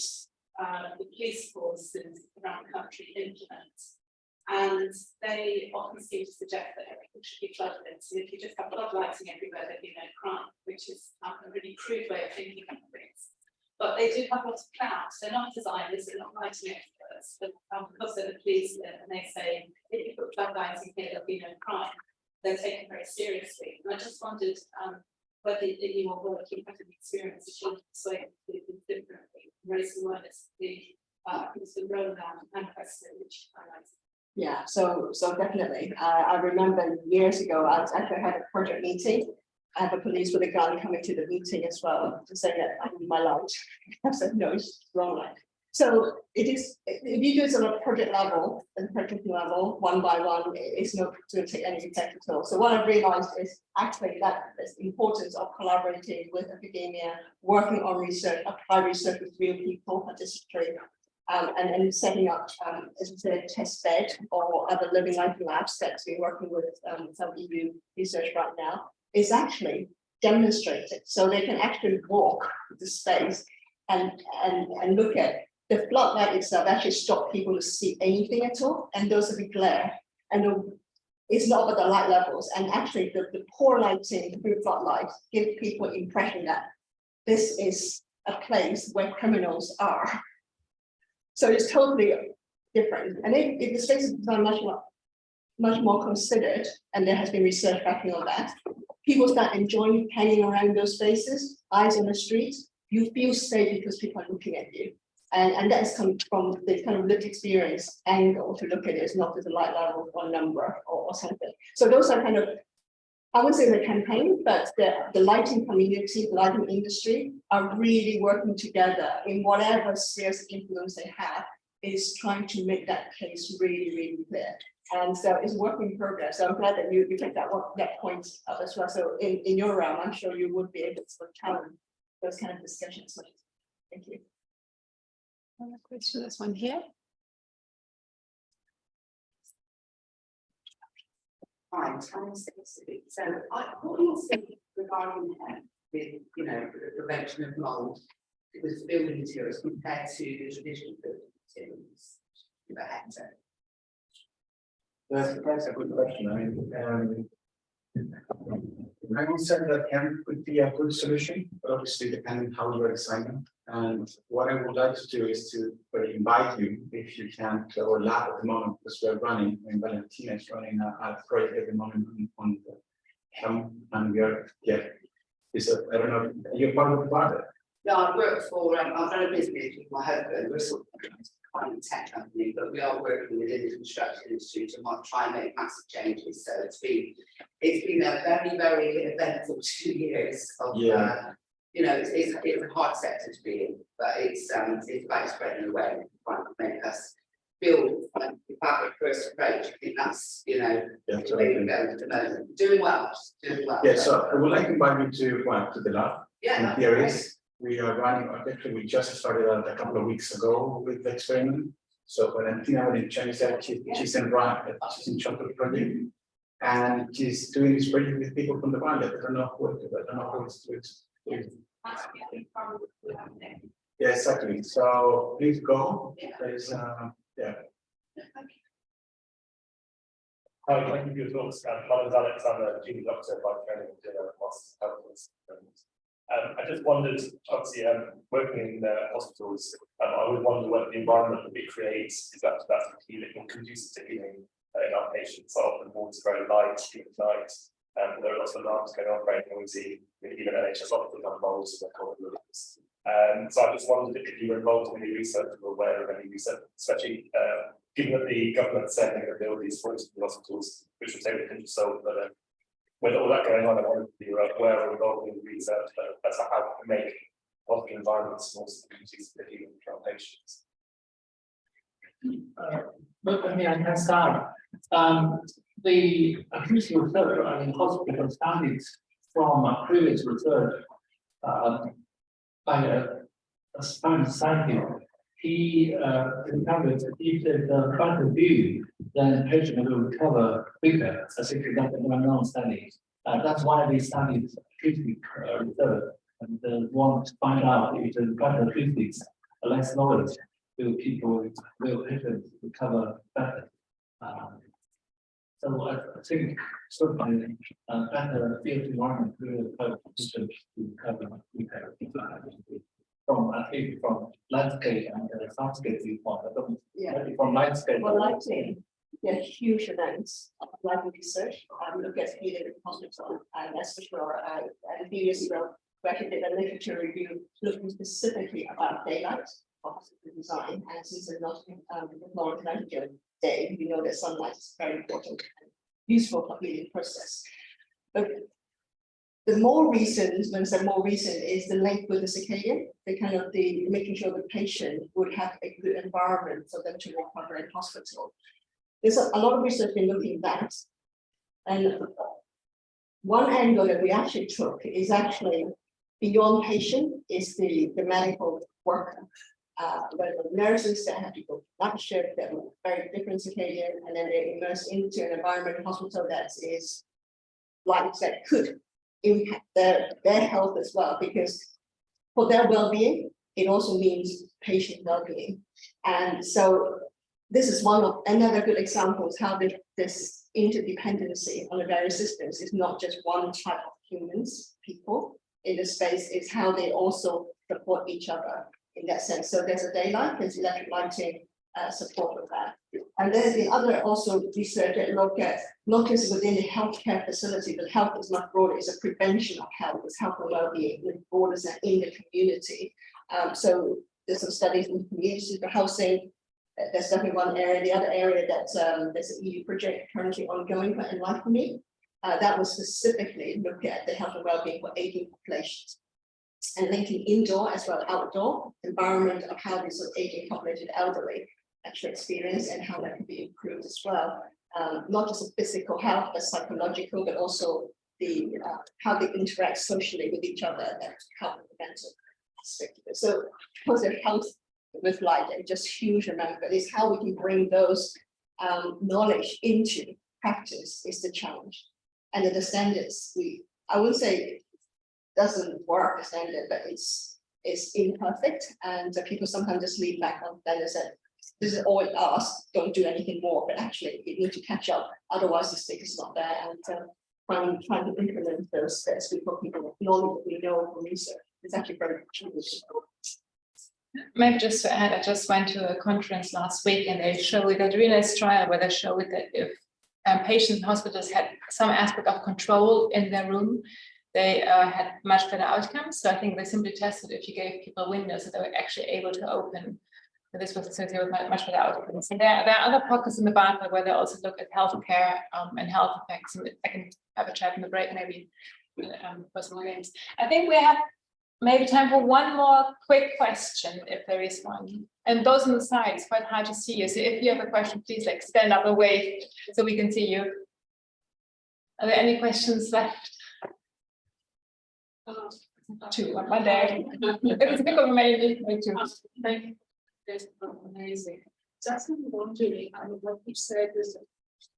the police forces around the country implement. And they often seem to suggest that everything should be floodlit. So if you just have floodlighting everywhere, there'd be no crime, which is a really crude way of thinking about things. But they do have lots of clout. They're not designers, they're not lighting experts, but because they're the police and they say if you put floodlighting here, there'll be no crime. They're taken very seriously. And I just wondered whether in your work you had an experience of children persuading people differently, raising awareness of the rollout manifesto which you highlighted. Yeah, so definitely. I remember years ago, I actually had a project meeting. I have a police with a gun coming to the meeting as well to say that I need my light. I said, no, it's wrong light. So it is, if you do it on a project level and project level, one by one, it's not going to take any effect at all. So what I've realized is actually that the importance of collaborating with academia, working on research, apply research with real people, participatory, and setting up, as we said, test bed or other living life labs that we're working with some EU research right now, is actually demonstrated. So they can actually walk the space and look at the floodlight itself, actually stop people to see anything at all. And those are the glare. And it's not about the light levels. And actually the poor lighting through floodlights give people impression that this is a place where criminals are. So it's totally different. And if the space is designed much more much more considered, and there has been research backing on that. People start enjoying hanging around those spaces, eyes on the street. You feel safe because people are looking at you. And that's come from the kind of lived experience angle to look at it. It's not just a light level or number or something. So those are kind of, I wouldn't say the campaign, but the lighting community, the lighting industry are really working together in whatever serious influence they have, is trying to make that case really, really clear. And so it's work in progress. So I'm glad that you take that point up as well. So in your realm, I'm sure you would be able to challenge those kind of discussions. Thank you. Another question, this one here. Hi, time specific. So what do you think regarding with, you know, the prevention of mold with building materials compared to the traditional building materials per hectare? That's a good question. I mean, I would say that hemp could be a good solution, but obviously depending how you are designing. And what I would like to do is to invite you, if you can, to our lab at the moment, because we're running, and Valentina is running a project at the moment on the hemp, and we are, I don't know, you're part of the project? Yeah, I work for, I've done a business with my husband, we're sort of quite a tech company, but we are working within the construction industry to try and make massive changes. So it's been a very, very eventful 2 years of, you know, it's a hard sector to be in, but it's about spreading the way, trying to make us build the fabric first approach. I think that's, you know, the way we're going at the moment. Doing well. Yeah, so I would like to invite you to the lab. Yeah, in theories. We are running, actually, we just started a couple of weeks ago with the experiment. So Valentina in Chinese, she's in charge of the project, and she's doing this project with people from the valley. I don't know who it's. Yeah, exactly. So please go. There's yeah. Hi, thank you for your talks. My name is Alexander, junior doctor by training and master's health. I just wondered, obviously, working in hospitals, I would wonder what the environment that we create is that's healing and conducive to healing in our patients. So often the wards are very light, at night, there are lots of alarms going on, very noisy, even NHS hospitals have moles, they're called loops. So I just wondered if you were involved in any research or aware of any research, especially given that the government's saying they're going to build these hospitals, which would take a pinch of salt, but with all that going on, I wanted to be aware or involved in research as to how to make hospital environments more conducive to healing for our patients. But I mean, I can start. The acoustic research in hospital started from a previous research by a Spanish scientist. He discovered if there's a better view, then the patient will recover quicker. I think that's a well-known study. That's why we studied acoustic research and want to find out if there's better acoustics, less noise, will patients recover better. So I think certainly better field environment will help patients to recover quicker. From at least from landscape and soundscape viewpoint, from landscape. Well, lighting, huge events of lighting research. Look at healing in hospital, and that's for sure. And a few years ago, we actually did a literature review looking specifically about daylight for hospital design. And since it's not Florence Nightingale Day, we know that sunlight is very important and useful for healing process. But the more recent, when I say more recent, is the link with the circadian, the making sure the patient would have a good environment for them to recover in hospital. There's a lot of research been looking at that. And one angle that we actually took is actually beyond patient is the medical worker. Where the nurses that have to go night shift, that are very different circadian, and then they're immersed into an environment in hospital that is like that could impact their health as well, because for their well-being, it also means patient well-being. And so this is one of another good examples how this interdependency on the various systems is not just one type of humans, people in the space, is how they also support each other in that sense. So there's a daylight, there's electric lighting, support of that. And there's the other also research that look at not just within the healthcare facility, but health is much broader. It's a prevention of health, it's health and well-being with borders and in the community. So there's some studies in communities for housing. There's definitely one area. The other area that there's an EU project currently ongoing for Enlighten Me. That was specifically looking at the health and well-being for aging populations and linking indoor as well as outdoor environment of how these sort of aging populated elderly actually experience and how that can be improved as well. Not just a physical health, but psychological, but also the how they interact socially with each other and help with the mental aspect of it. So positive health with light, just huge amount, but it's how we can bring those knowledge into practice is the challenge. And the standards, I would say doesn't work the standard, but it's imperfect, and people sometimes just lean back on that and said, this is all it asks, don't do anything more, but actually you need to catch up, otherwise the stick is not there, and trying to implement those steps before people knowledge that we know from research. It's actually very challenging. Maybe just to add, I just went to a conference last week and they showed that really nice trial where they showed that if patients in hospitals had some aspect of control in their room, they had much better outcomes. So I think they simply tested if you gave people windows that they were actually able to open. So this was associated with much better outcomes. And there are other pockets in the Barclay where they also look at healthcare and health effects. And I can have a chat in the break, maybe personal games. I think we have maybe time for one more quick question, if there is one. And those on the side, it's quite hard to see you. So if you have a question, please like stand up and wave so we can see you. Are there any questions left? Two, one there. It was a bit of a maybe. Thank you. That's amazing. Just wondering, what you said is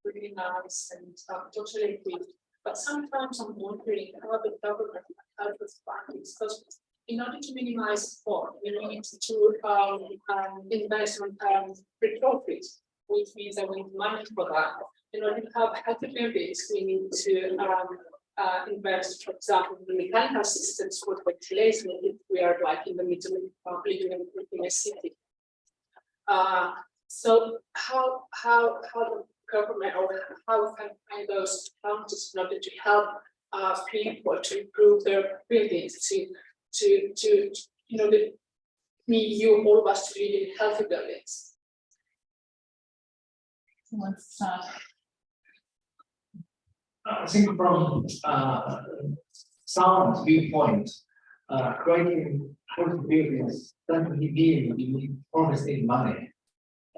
really nice and totally agree. But sometimes I'm wondering how the government helps us practice, because in order to minimize support, we need to invest on profit, which means that we need money for that. In order to have healthy buildings, we need to invest, for example, in mechanical systems for ventilation if we are like in the middle of living in a city. So how the government or how we can find those funds in order to help people to improve their buildings to you know me, all of us to live in healthy buildings. I think from sound viewpoint, creating healthy buildings doesn't mean you need promising money.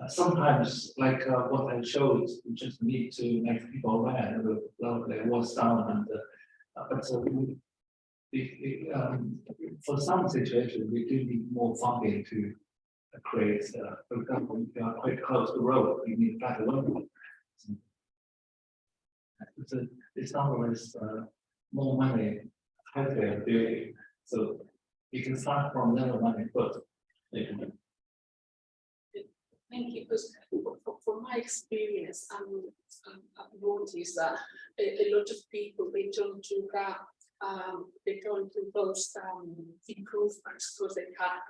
Sometimes, like what I showed, we just need to make people aware of what's down, and but for some situations we do need more funding to create. For example, if you are quite close to the road, you need better road. It's not always more money healthier building, so you can start from little money first. Thank you, because from my experience, I've noticed that a lot of people, they don't do that. They don't do those improvements because they can't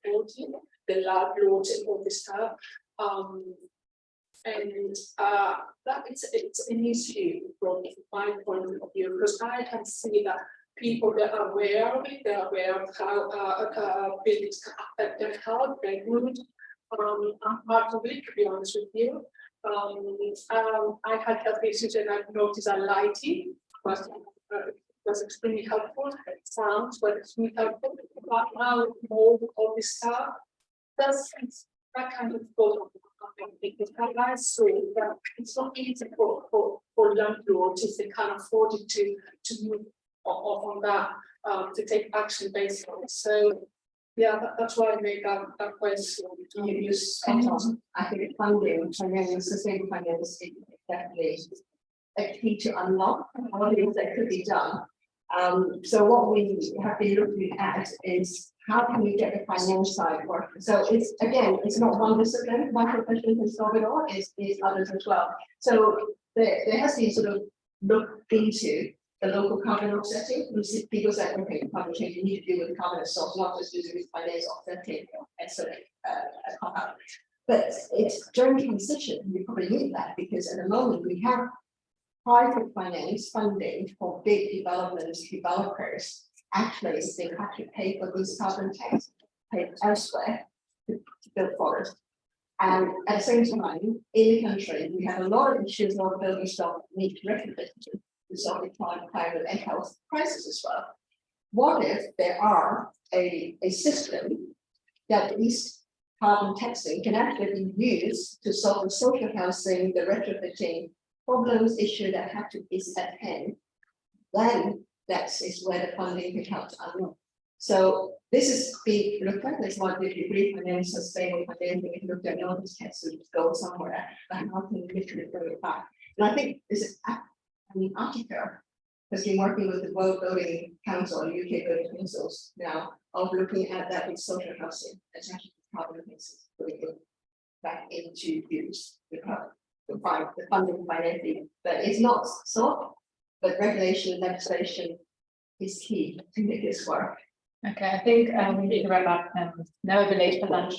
afford it, the landlords and all this stuff. And that it's an issue from my point of view, because I can see that people that are aware of it, they're aware of how buildings can affect their health, their mood. I'm part of it, to be honest with you. I had health issues and I noticed that lighting was extremely helpful. Sounds were extremely helpful. But now all this stuff, that kind of goes. Because I saw that it's not easy for landlords if they can't afford it to move on that to take action based on it. So yeah, that's why I made that question. You spent on, I think, funding, sustainable finance is definitely a key to unlock a lot of things that could be done. So what we have been looking at is how can we get the finance side working? So it's again, it's not one discipline, one profession can solve it all, it's others as well. So there has to be sort of look into the local carbon offsetting. We see people say, okay, climate change, you need to deal with carbon itself, not just using finance offsetting and sort of But it's during transition, we probably need that because at the moment we have private finance funding for big developers. Actually, they have to pay for these carbon tax paid elsewhere to build forest. And at the same time, in the country, we have a lot of issues of building stock need to recognize to solve the climate and health crisis as well. What if there are a system that is carbon taxing can actually be used to solve the social housing, the retrofitting problems issue that have to be at hand, then that is where the funding can help to unlock. So this is being looked at. This what the degree finance, sustainable financing is looked at. No, this has to go somewhere, but how can we literally bring it back? And I think this is, Artica has been working with the World Building Council and UK Building Councils now of looking at that with social housing. It's actually carbon taxes putting it back into use the funding financing, but it's not solved. But regulation and legislation is key to make this work. Okay, I think we need to wrap up and never be late for lunch.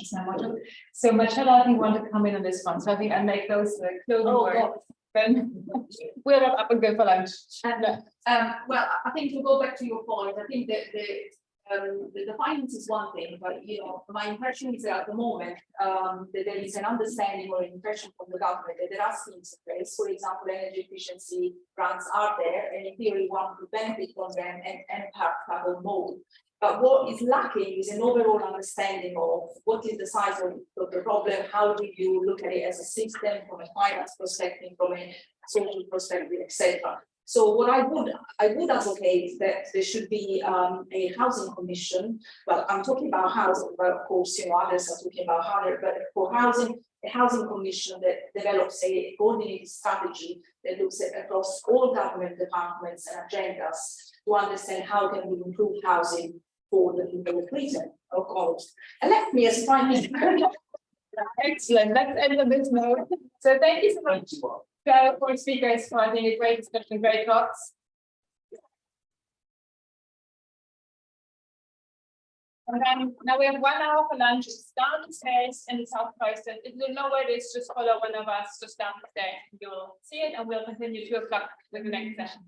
So Marcella, I think want to come in on this one. So I think I'll make those closing words. Then we'll wrap up and go for lunch. Well, I think to go back to your point, I think that the finance is one thing, but my impression is that at the moment that there is an understanding or impression from the government that there are schemes in place. For example, energy efficiency grants are there, and in theory one could benefit from them and perhaps travel more. But what is lacking is an overall understanding of what is the size of the problem, how do you look at it as a system from a finance perspective, from a social perspective, etc. So what I would advocate that there should be a housing commission. Well, I'm talking about housing, but of course, others are talking about housing, but for housing, a housing commission that develops a coordinated strategy that looks at across all government departments and agendas to understand how can we improve housing for the people of Britain, of course. And let me as Prime Minister. Excellent. Let's end on this note. So thank you so much for speakers for I think a great discussion, great thoughts. And then now we have 1 hour for lunch. It's downstairs in the South Coast. If you don't know where it is, just follow one of us just downstairs. You will see it, and we'll continue 2 o'clock with the next session.